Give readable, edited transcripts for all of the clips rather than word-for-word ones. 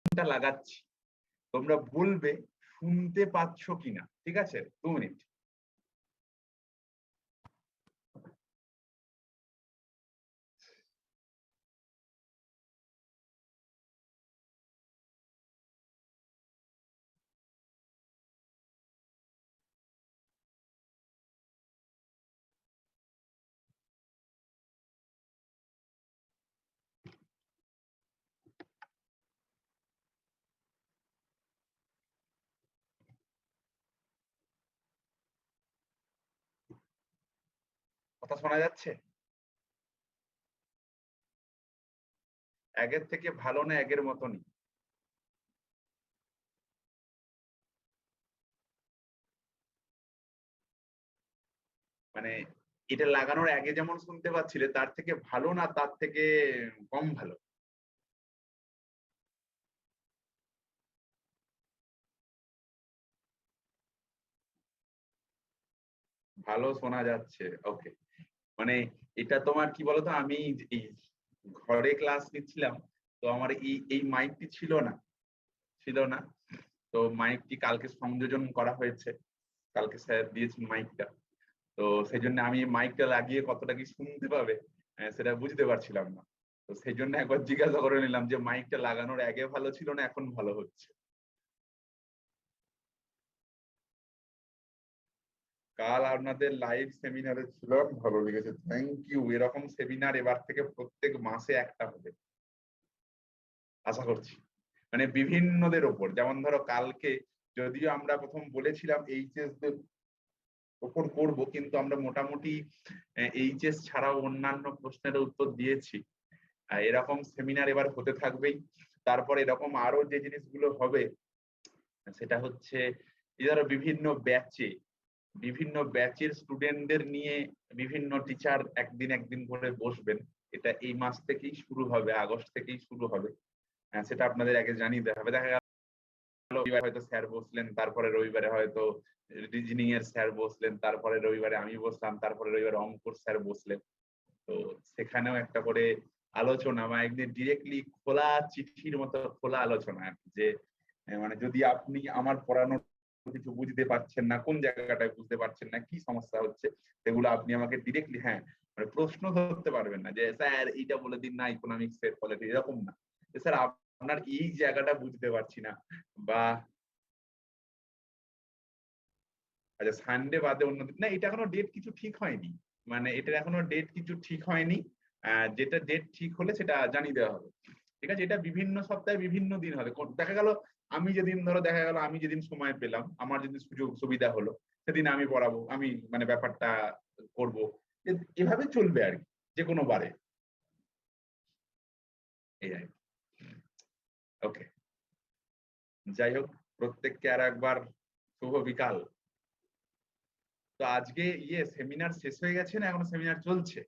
হেডফোনটা লাগাচ্ছি, তোমরা বলবে শুনতে পাচ্ছ কিনা। ঠিক আছে, 2 মিনিট। কথা শোনা যাচ্ছে? আগের থেকে ভালো না আগের মতনই? মানে এটা লাগানোর আগে যেমন শুনতে পাচ্ছিলে তার থেকে ভালো না তার থেকে কম ভালো? ভালো শোনা যাচ্ছে, ওকে। মানে এটা তোমার কি বলতো, আমি এই ঘরে ক্লাস নিচ্ছিলাম, তো আমার এই এই মাইকটি ছিল না। তো মাইকটি কালকে সংযোজন করা হয়েছে, কালকে স্যার দিয়েছেন মাইকটা। তো সেই জন্য আমি মাইকটা লাগিয়ে কতটা কি শুনতে পাবে সেটা বুঝতে পারছিলাম না। তো সেই জন্য একবার জিজ্ঞাসা করে নিলাম যে মাইকটা লাগানোর আগে ভালো ছিল না এখন ভালো হচ্ছে। কাল আপনাদের লাইভ সেমিনারে ছিলাম, ভালো লেগেছে, থ্যাংক ইউ। এরকম সেমিনার এবার থেকে প্রত্যেক মাসে একটা হবে আশা করছি। মানে বিভিন্নদের ওপর, যেমন ধরো কালকে যদিও আমরা প্রথম বলেছিলাম এইচএস দের ওপর করব, কিন্তু আমরা মোটামুটি এইচএস ছাড়াও অন্যান্য প্রশ্নের উত্তর দিয়েছি। এরকম সেমিনার এবার হতে থাকবেই। তারপর এরকম আরো যে জিনিসগুলো হবে সেটা হচ্ছে ধরো বিভিন্ন ব্যাচের স্টুডেন্টদের নিয়ে বিভিন্ন টিচার একদিন একদিন করে বসবেন। এটা এই মাস থেকেই শুরু হবে, আগস্ট থেকেই শুরু হবে। সেটা আপনাদের আগে জানিয়ে দেওয়া হবে। দেখা গেল রবিবার হয়তো স্যার বসলেন, তারপরে রবিবারে হয়তো রিজনিং এর স্যার বসলেন, তারপরে রবিবারে আমি বসলাম, তারপরে রবিবারে অঙ্কর স্যার বসলেন। তো সেখানেও একটা করে আলোচনা বা একদিন ডিরেক্টলি খোলা চিঠির মতো খোলা আলোচনা আর কি, যে মানে যদি আপনি আমার পড়ানোর কিছু বুঝতে পারছেন না, কোন জায়গাটায় বুঝতে পারছেন না, কি সমস্যা হচ্ছে, সেগুলো আপনি আমাকে ডিরেক্টলি, হ্যাঁ মানে প্রশ্ন ধরতে পারবেন না যে স্যার এইটা বলে দিন না ইকোনমিক্স এর পলিটি, এরকম না যে স্যার আপনার এই জায়গাটা বুঝতে পারছি না। বা আচ্ছা সানডে বাদে অন্যদিন না, এটা এখনো ডেট কিছু ঠিক হয়নি। মানে এটার এখনো ডেট কিছু ঠিক হয়নি। যেটা ডেট ঠিক হলে সেটা জানিয়ে দেওয়া হবে। ঠিক আছে, এটা বিভিন্ন সপ্তাহে বিভিন্ন দিন হবে। দেখা গেল আমি যেদিন সময় পেলাম, আমার যেদিন সুযোগ সুবিধা হলো, সেদিন আমি পড়াবো, আমি মানে ব্যাপারটা করব। এভাবে চলবে আর কি, যে কোনো বারে। এই আর কি। ওকে, যাই হোক, প্রত্যেককে আর একবার শুভ বিকাল। তো আজকে সেমিনার শেষ হয়ে গেছে না এখনো সেমিনার চলছে?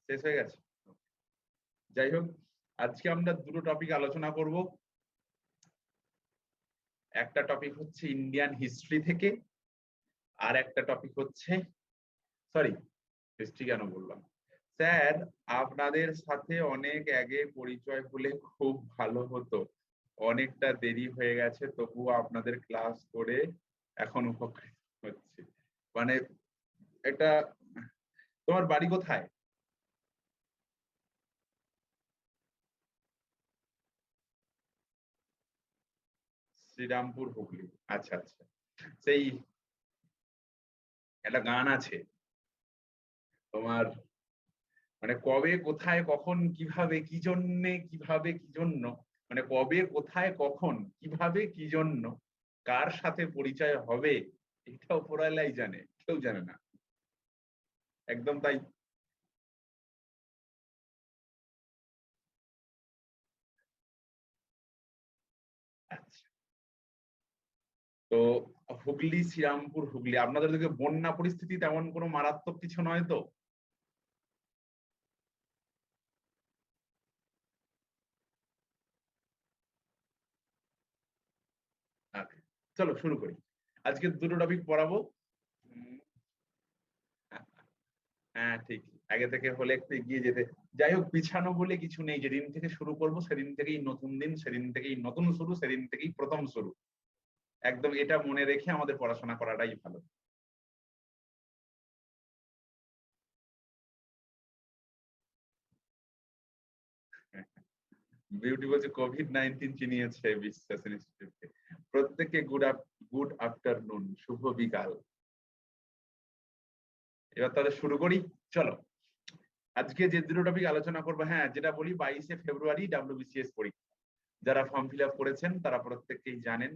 শেষ হয়ে গেছে। যাই হোক, আজকে আমরা দুটো টপিক আলোচনা করব। একটা টপিক হচ্ছে ইন্ডিয়ান হিস্ট্রি থেকে, আর একটা টপিক হচ্ছে, সরি হিস্ট্রি কেন বললাম, স্যার আপনাদের সাথে অনেক আগে পরিচয় হলে খুব ভালো হতো। অনেকটা দেরি হয়ে গেছে, তবুও আপনাদের ক্লাস করে এখন উপকৃত হচ্ছে। মানে এটা, তোমার বাড়ি কোথায়? শ্রীরামপুর, হুগলি। আচ্ছা আচ্ছা। সেই একটা গান আছে তোমার, মানে কবে কোথায় কখন কিভাবে কি জন্যে কিভাবে কি জন্য, মানে কবে কোথায় কখন কিভাবে কি জন্য কার সাথে পরিচয় হবে, এটা উপরওয়ালাই জানে, কেউ জানে না। একদম তাই। আচ্ছা, তো হুগলি, শ্রীরামপুর হুগলি, আপনাদের দিকে বন্যা পরিস্থিতি তেমন কোনো মারাত্মক কিছু নয় তো? আচ্ছা, চলো শুরু করি। আজকে দুটো টপিক পড়াবো। উম, হ্যাঁ ঠিক। আগে থেকে হলে একটু এগিয়ে যেতে। যাই হোক, পিছানো বলে কিছু নেই, যেদিন থেকে শুরু করব সেদিন থেকেই নতুন দিন, সেদিন থেকেই নতুন শুরু, সেদিন থেকেই প্রথম শুরু। একদম এটা মনে রেখে আমাদের পড়াশোনা করাটাই ভালো। বিউটি বলছে কোভিড-19 চিনিয়েছে বিশ্বাস ইনস্টিটিউটকে। প্রত্যেককে গুড আফটারনুন, শুভ বিকাল। এবার তাহলে শুরু করি, চলো। আজকে যে দুটো টপিক আলোচনা করবো, হ্যাঁ যেটা বলি, 22শে ফেব্রুয়ারি WBCS পরীক্ষা। যারা ফর্ম ফিল আপ করেছেন তারা প্রত্যেককেই জানেন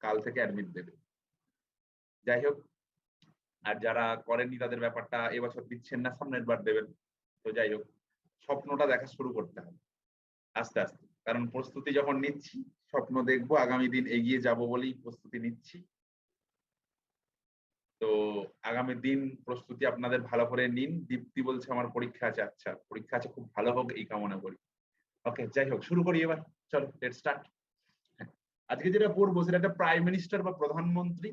কাল থেকে অ্যাডমিট দেবে। যাই হোক, আর যারা করেননি তাদের ব্যাপারটা এবছর দিচ্ছেন না, সামনের বার দেবেন। তো যাই হোক, স্বপ্নটা দেখা শুরু করতে হবে আস্তে আস্তে, কারণ প্রস্তুতি যখন নিচ্ছি স্বপ্ন দেখবো, আগামী দিন এগিয়ে যাব বলেই প্রস্তুতি নিচ্ছি। তো আগামী দিন প্রস্তুতি আপনাদের ভালো করে নিন। দীপ্তি বলছে আমার পরীক্ষা আছে, আচ্ছা পরীক্ষা আছে, খুব ভালো হোক এই কামনা করি। ওকে, যাই হোক শুরু করি এবার, চলো লেটস স্টার্ট। আজকে যেটা পড়বো সেটা একটা প্রাইম মিনিস্টার বা প্রধানমন্ত্রী,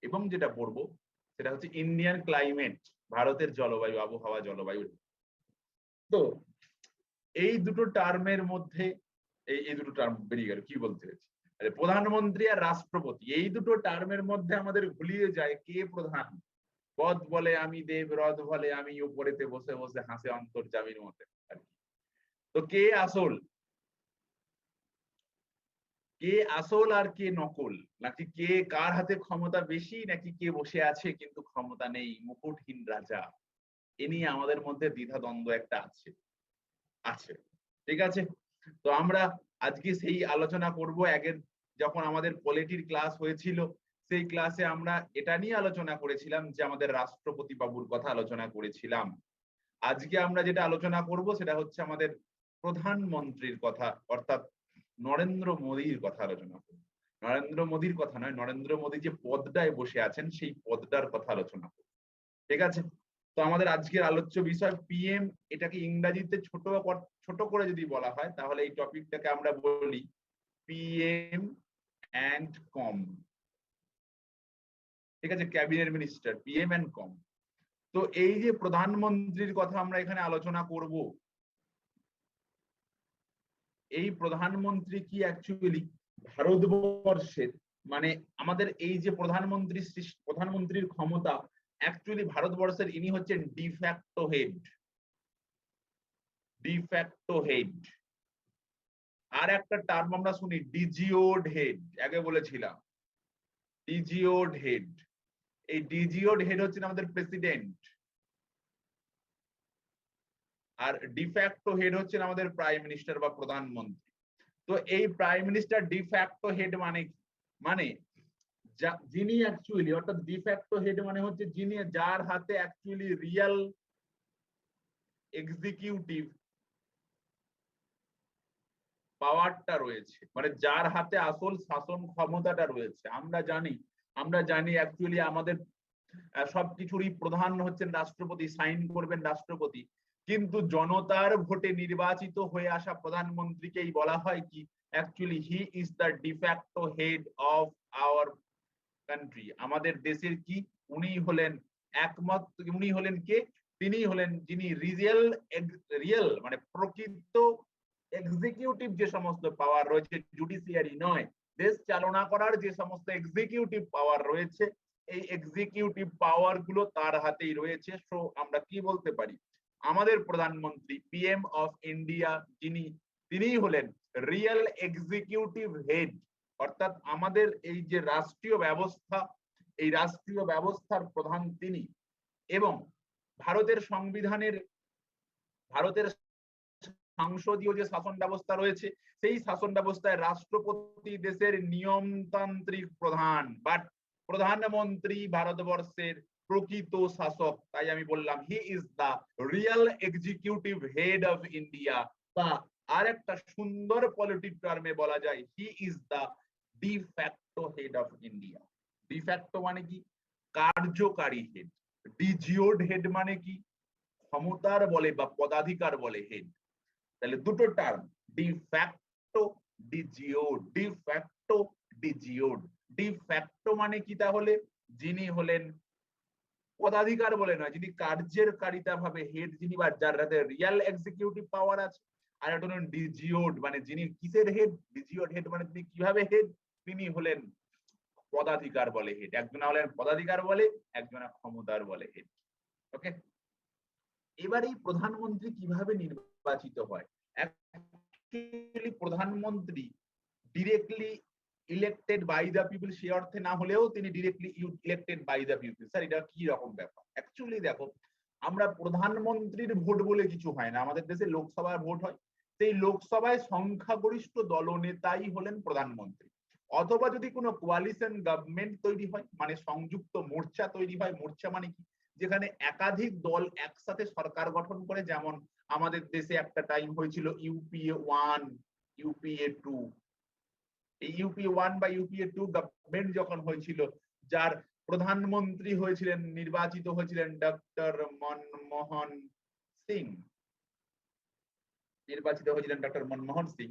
এবং যেটা পড়বো সেটা হচ্ছে ইন্ডিয়ান ক্লাইমেট, ভারতের জলবায়ু, আবহাওয়া জলবায়ু। তো এই দুটো টার্মের মধ্যে, এই দুটো টার্ম বেরিয়ে গেল, কি বলতে চাইছি, প্রধানমন্ত্রী আর রাষ্ট্রপতি, এই দুটো টার্মের মধ্যে আমাদের ভুলিয়ে যায় কে প্রধান। পদ বলে আমি দেব, রদ বলে আমি উপরেতে বসে বসে হাসে অন্তর্যামীর মতে। তো কে আসল, কে আসল আর কে নকল, নাকি কে কার হাতে ক্ষমতা বেশি, নাকি কে বসে আছে কিন্তু ক্ষমতা নেই, মুকুটহীন রাজা। এ নিয়ে আমাদের মধ্যে দ্বিধা দ্বন্দ্ব একটা আছে আছে ঠিক আছে। তো আমরা আজকে সেই আলোচনা করব। আগের যখন আমাদের পলিটির ক্লাস হয়েছিল, সেই ক্লাসে আমরা এটা নিয়ে আলোচনা করেছিলাম যে আমাদের রাষ্ট্রপতি বাবুর কথা আলোচনা করেছিলাম। আজকে আমরা যেটা আলোচনা করব সেটা হচ্ছে আমাদের প্রধানমন্ত্রীর কথা, অর্থাৎ নরেন্দ্র মোদীর কথা আলোচনা করব। নরেন্দ্র মোদীর কথা নয়, নরেন্দ্র মোদী যে পদটায় বসে আছেন সেই পদটার কথা আলোচনা করব, ঠিক আছে। তো আমাদের আজকের আলোচ্য বিষয় পিএম। এটাকে ইংরেজিতে ছোট করে যদি বলা হয় তাহলে এই টপিকটাকে আমরা বলি পিএম এন্ড কম, ঠিক আছে, ক্যাবিনেট মিনিস্টার, পিএম এন্ড কম। তো এই যে প্রধানমন্ত্রীর কথা আমরা এখানে আলোচনা করব, এই প্রধানমন্ত্রী কি অ্যাকচুয়ালি ভারতবর্ষের, মানে আমাদের এই যে প্রধানমন্ত্রীর ক্ষমতা, অ্যাকচুয়ালি ভারতবর্ষের ইনি হচ্ছেন ডিফ্যাক্টো হেড। De facto head. আর একটা টার্ম আমরা শুনি ডিজিওড হেড, আগে বলেছিলাম ডিজিওড হেড। এই ডিজিওড হেড হচ্ছেন আমাদের প্রেসিডেন্ট, আর ডিফ্যাক্টো হেড হচ্ছেন আমাদের প্রাইম মিনিস্টার বা প্রধানমন্ত্রী। তো এই প্রাইম মিনিস্টার ডিফ্যাক্টো হেড মানে যিনি অ্যাকচুয়ালি, অর্থাৎ ডিফ্যাক্টো হেড মানে হচ্ছে যিনি, যার হাতে অ্যাকচুয়ালি রিয়েল এক্সিকিউটিভ পাওয়ারটা রয়েছে, মানে যার হাতে আসল শাসন ক্ষমতাটা রয়েছে। আমরা জানি অ্যাকচুয়ালি আমাদের সবকিছুরই প্রধান হচ্ছেন রাষ্ট্রপতি, সাইন করবেন রাষ্ট্রপতি, কিন্তু জনতার ভোটে নির্বাচিত হয়ে আসা প্রধানমন্ত্রীকেই বলা হয় কি, actually he is the de facto head of our country. আমাদের দেশের কি, উনি হলেন একমাত্র, উনি হলেন কে, তিনি হলেন যিনি রিয়েল মানে প্রকৃত এক্সিকিউটিভ যে সমস্ত পাওয়ার রয়েছে, জুডিশিয়ারি নয়, দেশ চালনা করার যে সমস্ত এক্সিকিউটিভ পাওয়ার রয়েছে, এই এক্সিকিউটিভ পাওয়ার গুলো তার হাতেই রয়েছে। সো আমরা কি বলতে পারি, আমাদের প্রধানমন্ত্রী পিএম অফ ইন্ডিয়া যিনি, তিনি হলেন রিয়েল এক্সিকিউটিভ হেড, অর্থাৎ আমাদের এই যে রাষ্ট্রীয় ব্যবস্থা, এই রাষ্ট্রীয় ব্যবস্থার প্রধান তিনি। এবং ভারতের সংসদীয় যে শাসন ব্যবস্থা রয়েছে, সেই শাসন ব্যবস্থায় রাষ্ট্রপতি দেশের নিয়মতান্ত্রিক প্রধান, বাট প্রধানমন্ত্রী ভারতবর্ষের প্রকৃত শাসক। তাই আমি বললাম he is the real executive head of India, বা আর একটা সুন্দর পলিটিক টার্মে বলা যায় he is the de facto head of India. De facto মানে কি, কার্যকারী হেড। ডিজিওড হেড মানে কি, ক্ষমতার বলে বা পদাধিকার বলে হেড। তাহলে দুটো টার্ম, ডিফ্যাক্টো ডিজিওড, ডিফ্যাক্টো ডিজিওড। ডিফ্যাক্টো মানে কি, তাহলে যিনি হলেন পদাধিকার বলে নয়, যিনি কার্যের কারিতা ভাবে হেড, যিনি বা যার হাতে রিয়াল এক্সিকিউটিভ পাওয়ার আছে। আর একটা হলেন ডিজিওড, মানে যিনি কিসের হেড, ডিজিওড হেড মানে তিনি কিভাবে হেড, তিনি হলেন পদাধিকার বলে হেড। একজন হলেন পদাধিকার বলে, একজন ক্ষমতার বলে হেড। ওকে, এবার এই প্রধানমন্ত্রী কিভাবে নির্বাচিত হয়? অ্যাকচুয়ালি প্রধানমন্ত্রী directly elected by the people সে অর্থে না হলেও তিনি directly elected by the people. Sir এটা কি রকম ব্যাপার? অ্যাকচুয়ালি দেখো, আমরা প্রধানমন্ত্রীর ভোট বলে কিছু হয় না, আমাদের দেশে লোকসভার ভোট হয়। সেই লোকসভায় সংখ্যাগরিষ্ঠ দলনেতাই হলেন প্রধানমন্ত্রী। অথবা যদি কোনো কোয়ালিশন গভর্নমেন্ট তৈরি হয়, মানে সংযুক্ত মোর্চা তৈরি হয়। মোর্চা মানে কি? যেখানে একাধিক দল একসাথে সরকার গঠন করে। যেমন আমাদের দেশে একটা টাইম হয়েছিল ইউপিএ 1, ইউপিএ 2। এই ইউপিএ 1 বা ইউপিএ 2 গভর্নমেন্ট যখন হয়েছিল, যার প্রধানমন্ত্রী হয়েছিলেন, নির্বাচিত হয়েছিলেন ডক্টর মনমোহন সিং। নির্বাচিত হয়েছিলেন ডক্টর মনমোহন সিং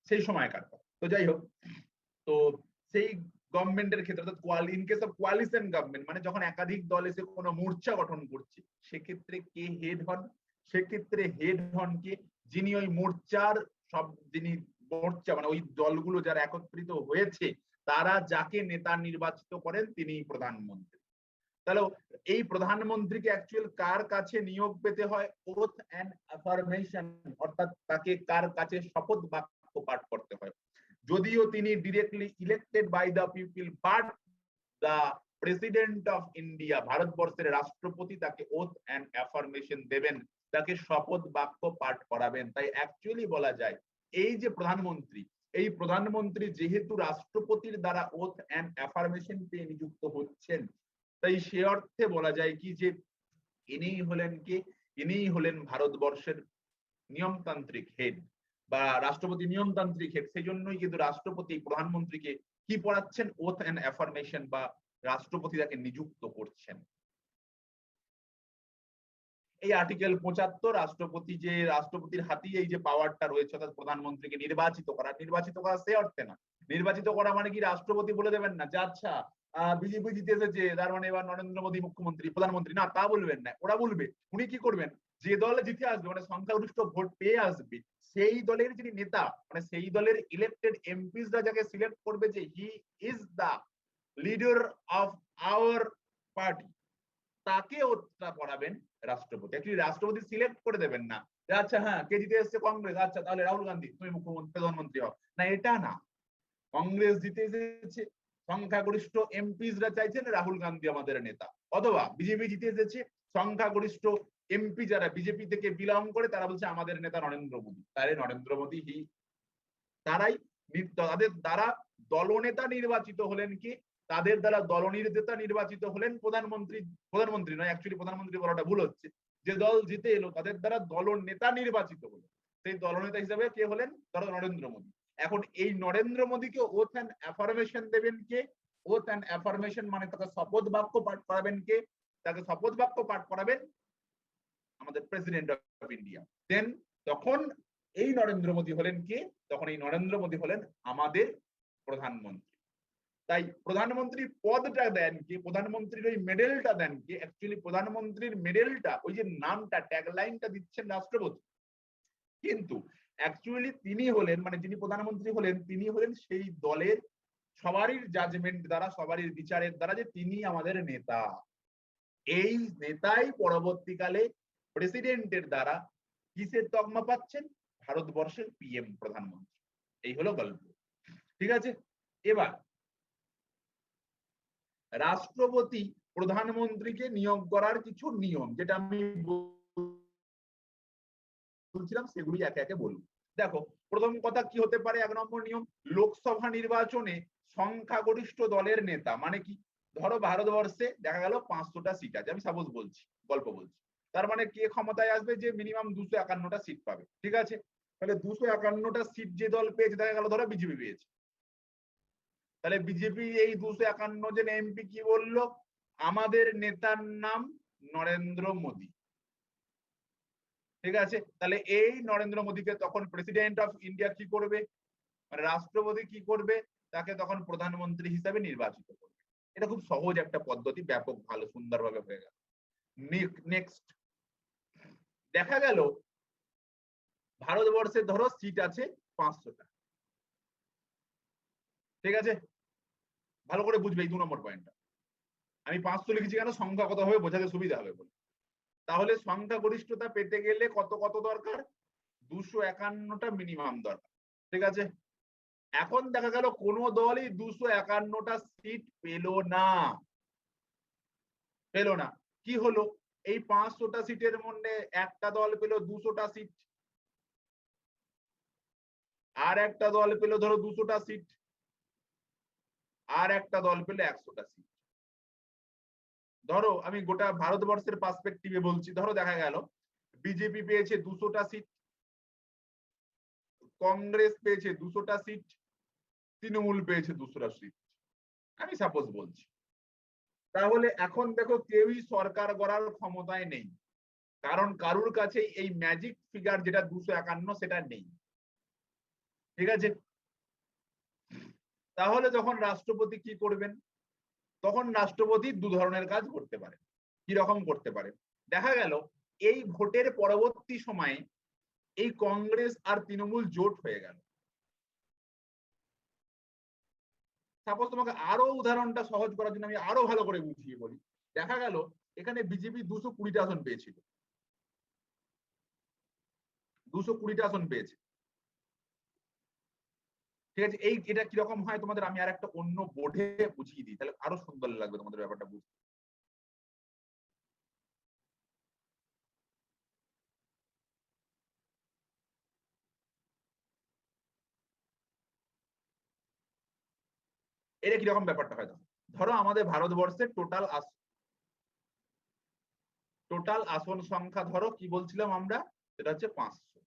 সেই সময়কার। তো যাই হোক, তো সেই গভর্নমেন্টের ক্ষেত্রে অর্থাৎ in case of coalition government, মানে যখন একাধিক দল এসে কোনো মোর্চা গঠন করছে, সেক্ষেত্রে কে হেড হন? সেক্ষেত্রে হেড হন কে? যিনি ওই মোর্চার যিনি মোর্চা মানে ওই দলগুলো যারা একত্রিত হয়েছে, তারা যাকে নেতা নির্বাচিত করেন তিনি প্রধানমন্ত্রী। তাহলে এই প্রধানমন্ত্রীকে অ্যাকচুয়াল কার কাছে নিয়োগ পেতে হয়? ওথ অ্যান্ড অ্যাফার্মেশন, অর্থাৎ তাকে কার কাছে শপথ বাক্য পাঠ করতে হয়। যদিও তিনি directly elected by the people, but the president of India, ভারতবর্ষের রাষ্ট্রপতি তাকে ওথ অ্যান্ড অ্যাফার্মেশন দেবেন, তাকে শপথ বাক্য পাঠ করাবেন। তাই অ্যাকচুয়ালি বলা যায় এই যে প্রধানমন্ত্রী, এই প্রধানমন্ত্রী যেহেতু রাষ্ট্রপতির দ্বারা ওথ অ্যান্ড অ্যাফার্মেশন পেয়ে নিযুক্ত হচ্ছেন, তাই সে অর্থে বলা যায় কি যে ইনিই হলেন কি? ইনিই হলেন ভারতবর্ষের নিয়মতান্ত্রিক হেড বা রাষ্ট্রপতি নিয়মতান্ত্রিক হেড। সেই জন্যই কিন্তু রাষ্ট্রপতি প্রধানমন্ত্রীকে কি পড়াচ্ছেন? ওথ অ্যান্ড অ্যাফার্মেশন, বা রাষ্ট্রপতি তাকে নিযুক্ত করছেন। এই আর্টিকেল 75, রাষ্ট্রপতি যে রাষ্ট্রপতির হাতেই এই যে পাওয়ারটা রয়েছে, অর্থাৎ প্রধানমন্ত্রীকে নির্বাচিত করা। নির্বাচিত করা সে অর্থে না, নির্বাচিত করা মানে কি রাষ্ট্রপতি বলে দেবেন না যে আচ্ছা বিজেপি জিতে এসেছে, তার মানে এবার নরেন্দ্র মোদী মুখ্যমন্ত্রী প্রধানমন্ত্রী, না তা বলবেন না। ওরা বলবে, উনি কি করবেন, যে দল জিতে আসবে মানে সংখ্যাগরিষ্ঠ ভোট পেয়ে আসবে, সেই দলের যিনি নেতা, মানে সেই দলের ইলেক্টেড এমপিসরা যাকে সিলেক্ট করবে যে he is the leader of our party, তাকে ওটা পড়াবেন রাষ্ট্রপতি। অ্যাকচুয়ালি রাষ্ট্রপতি সিলেক্ট করে দেবেন না যে আচ্ছা হ্যাঁ কে জিতে এসেছে কংগ্রেস, আচ্ছা তাহলে রাহুল গান্ধী তুমি মুখ্যমন্ত্রী প্রধানমন্ত্রী হও, না এটা না। কংগ্রেস জিতে এসেছে, সংখ্যাগরিষ্ঠ এমপিসরা চাইছেন রাহুল গান্ধী আমাদের নেতা। অথবা বিজেপি জিতে এসেছে, সংখ্যাগরিষ্ঠ এমপি যারা বিজেপি থেকে বিলং করে তারা বলছে আমাদের নেতা নরেন্দ্র মোদী। তাহলে নরেন্দ্র মোদী তারাই তাদের দ্বারা দলনেতা নির্বাচিত হলেন কি? তাদের দ্বারা দলনেতা নির্বাচিত হলেন প্রধানমন্ত্রী। প্রধানমন্ত্রী নয়, অ্যাকচুয়ালি প্রধানমন্ত্রী বলাটা ভুল হচ্ছে। যে দল জিতে এলো তাদের দ্বারা দলনেতা নির্বাচিত হলো, সেই দলনেতা হিসেবে কে হলেন? ধরো নরেন্দ্র মোদী। এখন এই নরেন্দ্র মোদীকে ওথ অ্যান্ড অ্যাফার্মেশন দেবেন কে? ওথ অ্যান্ড অ্যাফার্মেশন মানে তাকে শপথ বাক্য পাঠ করাবেন কে? তাকে শপথ বাক্য পাঠ করাবেন আমাদের প্রেসিডেন্ট অফ ইন্ডিয়া। দেন তখন এই নরেন্দ্র মোদী হলেন কে? তখন এই নরেন্দ্র মোদী হলেন আমাদের প্রধানমন্ত্রী। তাই প্রধানমন্ত্রী পদটা দেন কে? প্রধানমন্ত্রীর ওই মেডেলটা দেন কে? অ্যাকচুয়ালি প্রধানমন্ত্রীর মেডেলটা, ওই যে নামটা ট্যাগলাইনটা দিচ্ছেন রাষ্ট্রপতি, কিন্তু অ্যাকচুয়ালি তিনি হলেন, মানে যিনি প্রধানমন্ত্রী হলেন, তিনি হলেন সেই দলের সবারই জাজমেন্ট দ্বারা, সবারই বিচারের দ্বারা যে তিনি আমাদের নেতা। এই নেতাই পরবর্তীকালে প্রেসিডেন্টের দ্বারা কিসের তকমা পাচ্ছেন? ভারতবর্ষের পিএম, প্রধানমন্ত্রী। এই হলো গল্প, ঠিক আছে। এবার রাষ্ট্রপতি প্রধানমন্ত্রীকে নিয়োগ করার কিছু নিয়ম, যেটা আমি বলছিলাম সেগুলি একে একে বলবো। দেখো, প্রথম কথা কি হতে পারে? 1 নম্বর নিয়ম, লোকসভা নির্বাচনে সংখ্যাগরিষ্ঠ দলের নেতা, মানে কি? ধরো ভারতবর্ষে দেখা গেল 500টা সিট আছে, আমি সাপোজ বলছি, গল্প বলছি। তার মানে কে ক্ষমতায় আসবে? যে মিনিমাম 251টা সিট পাবে, ঠিক আছে। তাহলে 251টা সিট যে দল পেয়েছে, দেখা গেল ধরো বিজেপি পেয়েছে, তাহলে বিজেপি এই 251 জন এমপি কি বললো? আমাদের নেতার নাম নরেন্দ্র মোদী, ঠিক আছে। তাহলে এই নরেন্দ্র মোদীকে তখন প্রেসিডেন্ট অফ ইন্ডিয়া কি করবে? মানে রাষ্ট্রপতি কি করবে? তাকে তখন প্রধানমন্ত্রী হিসাবে নির্বাচিত করবে। এটা খুব সহজ একটা পদ্ধতি, ব্যাপক ভালো সুন্দরভাবে হয়ে গেল। নেক্সট দেখা গেল ভারতবর্ষে ধরো সিট আছে 500টা, ঠিক আছে? ভালো করে বুঝবে এই 2 নম্বর পয়েন্টটা। আমি 500 লিখেছি কেন, সংখ্যা কত হবে বোঝাতে সুবিধা হবে বলে। তাহলে সংখ্যাগরিষ্ঠতা পেতে গেলে কত কত দরকার, 251টা মিনিমাম দরকার, ঠিক আছে? এখন দেখা গেল কোন দলই 251টা সিট পেল না। কি হলো, এই 500টা সিটের মধ্যে একটা দল পেল 200টা সিট, আর একটা দল পেল ধরো 200টা সিট, আর একটা দল পেল 100টা সিট। ধরো আমি গোটা ভারতবর্ষের পার্সপেক্টিভে বলছি, ধরো দেখা গেল বিজেপি পেয়েছে 200টা সিট, কংগ্রেস পেয়েছে 200টা সিট, তৃণমূল পেয়েছে 200টা সিট, আমি সাপোজ বলছি। তাহলে এখন দেখো কেউই সরকার গড়ার ক্ষমতায় নেই, কারণ কারুর কাছে এই ম্যাজিক ফিগার যেটা 251 সেটা নেই, ঠিক আছে? তাহলে যখন রাষ্ট্রপতি কি করবেন, তখন রাষ্ট্রপতি 2 ধরনের কাজ করতে পারে। কি রকম করতে পারে, দেখা গেল এই ভোটের পরবর্তী সময়ে এই কংগ্রেস আর তৃণমূল জোট হয়ে গেল। সাপোজ তোমাকে আরো উদাহরণটা সহজ করার জন্য আমি আরো ভালো করে বুঝিয়ে বলি। দেখা গেল এখানে বিজেপি 220টা আসন পেয়েছিল, 220টা আসন পেয়েছে, ঠিক আছে? এটা কিরকম হয় তোমাদের আমি আর একটা অন্য বোর্ডে বুঝিয়ে দিই, তাহলে আরো সুন্দর লাগবে তোমাদের ব্যাপারটা বুঝতে। এটা কিরকম ব্যাপারটা হয়, ধরো আমাদের ভারতবর্ষের টোটাল আসন সংখ্যা ধরো কি বলছিলাম আমরা, সেটা হচ্ছে 500।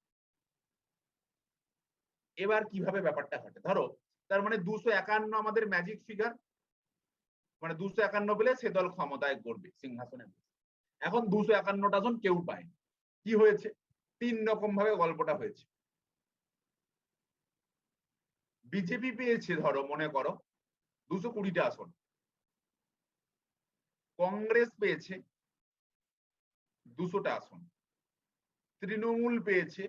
এবার কিভাবে ব্যাপারটা ঘটে, ধরো তার মানে 251 আমাদের ম্যাজিক ফিগার, মানে 251 পেলে সে দল ক্ষমতায় গড়বে, সিংহাসনে। এখন 251টা আসন কেউ পায়নি, কি হয়েছে, 3 রকম ভাবে গল্পটা হয়েছে। বিজেপি পেয়েছে ধরো মনে করো 220টা আসন, কংগ্রেস পেয়েছে 200টা আসন, তৃণমূল পেয়েছে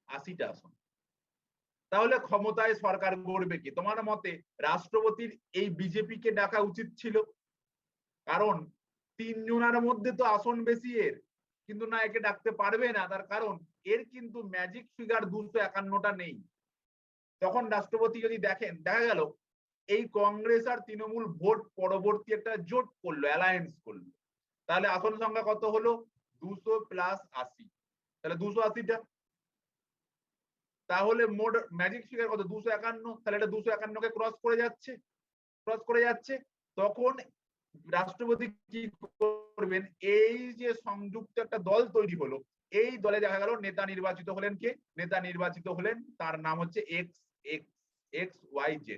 80টা আসন। তাহলে ক্ষমতায় সরকার গড়বে কি? তোমার মতে রাষ্ট্রপতির এই বিজেপিকে ডাকা উচিত ছিল, কারণ 3 জনের মধ্যে তো আসন বেশি এর, কিন্তু না একে ডাকতে পারবে না, তার কারণ এর কিন্তু ম্যাজিক ফিগার 251টা নেই। তখন রাষ্ট্রপতি যদি দেখেন, দেখা গেল এই কংগ্রেস আর তৃণমূল ভোট পরবর্তী একটা জোট করলো, অ্যালায়েন্স করলো, তাহলে আসন সংখ্যা কত হলো, 200 প্লাস 80, তাহলে 280টা। তাহলে মোট ম্যাজিক ফিগার কত, 251, তাহলে এটা 251কে ক্রস করে যাচ্ছে। তখন রাষ্ট্রপতি কি করবেন, এই যে সংযুক্ত একটা দল তৈরি হলো, এই দলে দেখা গেল নেতা নির্বাচিত হলেন কে, নেতা নির্বাচিত হলেন তার নাম হচ্ছে XYZ।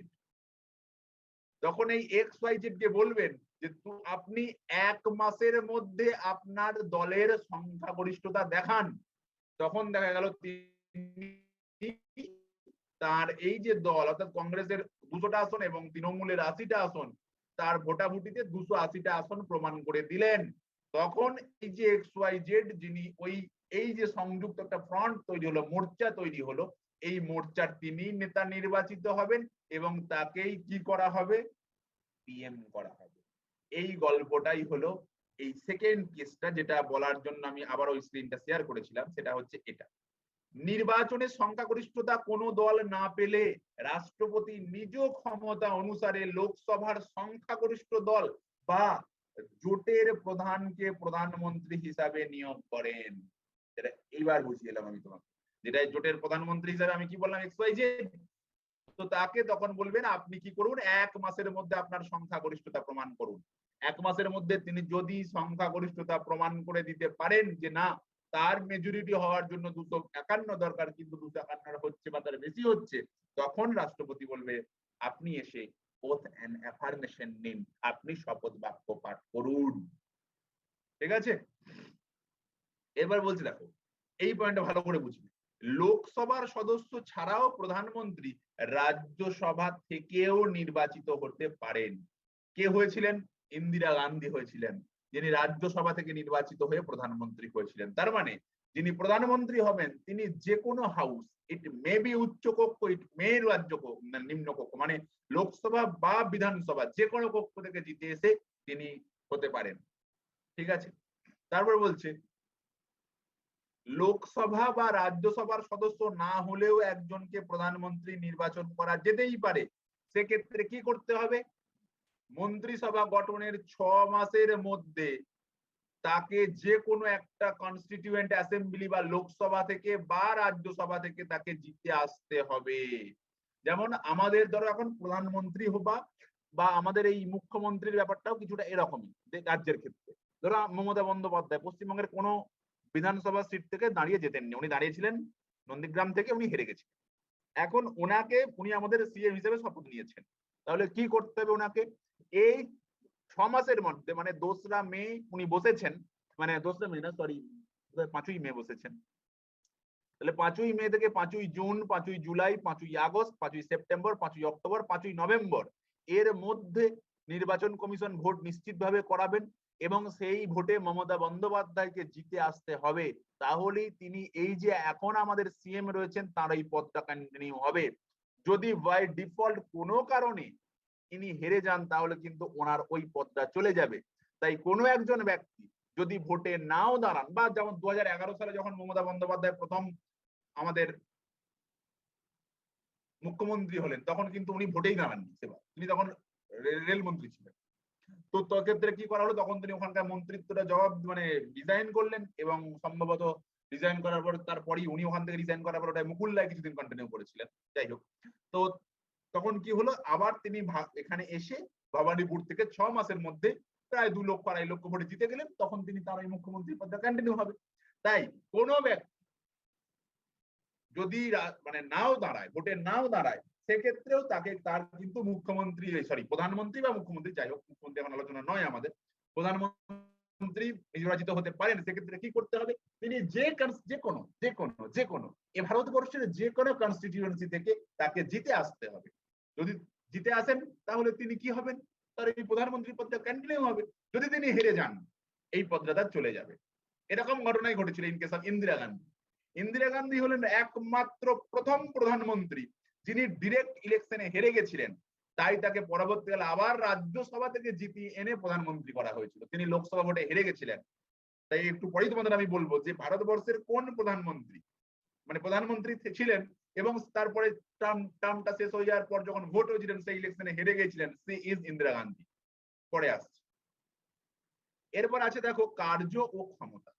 তখন এই XYZ কে বলবেন যে আপনি 1 মাসের মধ্যে আপনার দলের সংখ্যাগরিষ্ঠতা দেখান। তখন দেখা গেল তার এই যে দল অর্থাৎ কংগ্রেসের 200টা আসন এবং তৃণমূলের 80টা আসন, তার ভোটাভুটিতে 280টা আসন প্রমাণ করে দিলেন। তখন এই যে XYZ যিনি এই যে সংযুক্ত একটা ফ্রন্ট তৈরি হলো, মোর্চা তৈরি হলো, এই মোর্চার তিনি নেতা নির্বাচিত হবেন এবং তাকেই কি করা হবে, পিএম করা হবে। এই গল্পটাই হলো এই সেকেন্ড কেসটা, যেটা বলার জন্য আমি আবার ওই স্ক্রিনটা শেয়ার করেছিলাম, সেটা হচ্ছে এটা। নির্বাচনের সংখ্যাগরিষ্ঠতা কোনো দল না পেলে রাষ্ট্রপতি নিজ ক্ষমতা অনুসারে লোকসভার সংখ্যাগরিষ্ঠ দল বা জোটের প্রধানকে প্রধানমন্ত্রী হিসাবে নিয়োগ করেন। যেটা এইবার বুঝিয়ে এলাম আমি তোমাকে, যেটা জোটের প্রধানমন্ত্রী হিসাবে আমি কি বললাম, XYZ, তো তাকে তখন বলবেন আপনি কি করুন, 1 মাসের মধ্যে আপনার সংখ্যাগরিষ্ঠতা প্রমাণ করুন। 1 মাসের মধ্যে তিনি যদি সংখ্যাগরিষ্ঠতা প্রমাণ করে দিতে পারেন যে না তার মেজরিটি হওয়ার জন্য 251 দরকার, কিন্তু 251 হচ্ছে বা তার বেশি হচ্ছে, তখন রাষ্ট্রপতি বলবে আপনি এসে ওথ এন্ড অ্যাফার্মেশন নিন, আপনি শপথ বাক্য পাঠ করুন, ঠিক আছে? এবার বলছি দেখো এই পয়েন্টটা ভালো করে বুঝবে, লোকসভার সদস্য ছাড়াও প্রধানমন্ত্রী রাজ্যসভা থেকেও নির্বাচিত হতে পারেন। কে হয়েছিলেন, ইন্দিরা গান্ধী হয়েছিলেন। যিনি রাজ্যসভা থেকে নির্বাচিত হয়ে প্রধানমন্ত্রী হয়েছিলেন। তার মানে যিনি প্রধানমন্ত্রী হবেন তিনি যে কোনো হাউস, ইট মে বি উচ্চকক্ষ, ইট মে নিম্নকক্ষ, মানে লোকসভা বা বিধানসভা যে কোনো কক্ষ থেকে জিতে এসে তিনি হতে পারেন। ঠিক আছে, তারপর বলছে লোকসভা বা রাজ্যসভার সদস্য না হলেও একজনকে প্রধানমন্ত্রী নির্বাচন করা যেতেই পারে। সেক্ষেত্রে কি করতে হবে? মন্ত্রিসভা গঠনের 6 মাসের মধ্যে তাকে যে কোনো একটা কনস্টিটিউয়েন্ট অ্যাসেম্বলি বা লোকসভা থেকে বা রাজ্যসভা থেকে তাকে জিতে আসতে হবে। যেমন আমাদের ধরো এখন প্রধানমন্ত্রী হবা বা আমাদের এই মুখ্যমন্ত্রীর ব্যাপারটাও কিছুটা এরকমই রাজ্যের ক্ষেত্রে। ধরো মমতা বন্দ্যোপাধ্যায় পশ্চিমবঙ্গের কোনো বিধানসভা সিট থেকে দাঁড়িয়ে যেতেননি, উনি দাঁড়িয়েছিলেন নন্দীগ্রাম থেকে, উনি হেরে গেছেন। এখন ওনাকে, উনি আমাদের সিএম হিসেবে শপথ নিয়েছেন, তাহলে কি করতে হবে ওনাকে? এই 6 মাসের মধ্যে, মানে 2রা মে উনি বসেছেন, মানে 2রা মে না, সরি 5ই মে বসেছেন, তাহলে 5ই মে থেকে 5ই জুন, 5ই জুলাই, 5ই আগস্ট, 5ই সেপ্টেম্বর, 5ই অক্টোবর, 5ই নভেম্বর এর মধ্যে নির্বাচন কমিশন ভোট নিশ্চিতভাবে করাবেন এবং সেই ভোটে মমতা বন্দ্যোপাধ্যায়কে জিতে আসতে হবে। তাহলেই তিনি এই যে এখন আমাদের সিএম রয়েছেন তার এই পদটা কন্টিনিউ হবে। যদি বাই ডিফল্ট কোনো কারণে ইনি হেরে যান তাহলে কিন্তু ওনার ওই পদটা চলে যাবে। তাই কোনো একজন ব্যক্তি যদি ভোটে নাও দাঁড়ান, বা যেমন 2011 সালে যখন মমতা বন্দ্যোপাধ্যায় প্রথম আমাদের মুখ্যমন্ত্রী হলেন তখন কিন্তু উনি ভোটেই দাঁড়াননি, সেবার তিনি তখন রেলমন্ত্রী ছিলেন। তো ক্ষেত্রে কি করা হলো, তখন তিনি ওখানকার মন্ত্রিত্বটা জবাব মানে রিজাইন করলেন এবং সম্ভবত রিজাইন করার পর তারপরই উনি ওখান থেকে রিজাইন করার পর ওটা মুকুল রায় কিছুদিন কন্টিনিউ করেছিলেন। যাই হোক, তো তখন কি হলো, আবার তিনি এখানে এসে ভবানীপুর থেকে 6 মাসের মধ্যে প্রায় 2 লক্ষ 2.5 লক্ষ ভোটে জিতে গেলেন, তখন তিনি তার এই মুখ্যমন্ত্রী পদটা কন্টিনিউ হবে। তাই কোনো ব্যক্তি যদি মানে নাও দাঁড়ায়, ভোটে নাও দাঁড়ায়, সেক্ষেত্রেও তাকে তার কিন্তু মুখ্যমন্ত্রী, সরি প্রধানমন্ত্রী বা মুখ্যমন্ত্রী, যাই হোক মুখ্যমন্ত্রী এখন আলোচনা নয় আমাদের, প্রধানমন্ত্রী নির্বাচিত হতে পারেন। সেক্ষেত্রে কি করতে হবে, তিনি যে কোনো এ ভারতবর্ষের যে কোনো কনস্টিটিউয়েন্সি থেকে তাকে জিতে আসতে হবে। যদি জিতে আসেন তাহলে তিনি কি হবেন, তার এই প্রধানমন্ত্রী পদটা কন্টিনিউ হবে। যদি তিনি হেরে যান এই পদটা তার চলে যাবে। এরকম ঘটনাই ঘটেছিল in case of Indira Gandhi. Indira Gandhi হলেন একমাত্র প্রথম প্রধানমন্ত্রী যিনি ডিরেক্ট ইলেকশনে হেরে গেছিলেন, তাই তাকে পরবর্তীকালে আবার রাজ্যসভা থেকে জিতিয়ে এনে প্রধানমন্ত্রী করা হয়েছিল। তিনি লোকসভা ভোটে হেরে গেছিলেন। তাই একটু পরেই তোমাদের আমি বলবো যে ভারতবর্ষের কোন প্রধানমন্ত্রী মানে প্রধানমন্ত্রী ছিলেন এবং তারপরে টার্মটা শেষ হয়ে যাওয়ার পর যখন ভোট হয়েছিলেন সেই ইলেকশনে হেরে গেছিলেন, সে ইজ ইন্দিরা গান্ধী। পরে আসছে। এরপর আছে দেখো কার্য ও ক্ষমতা।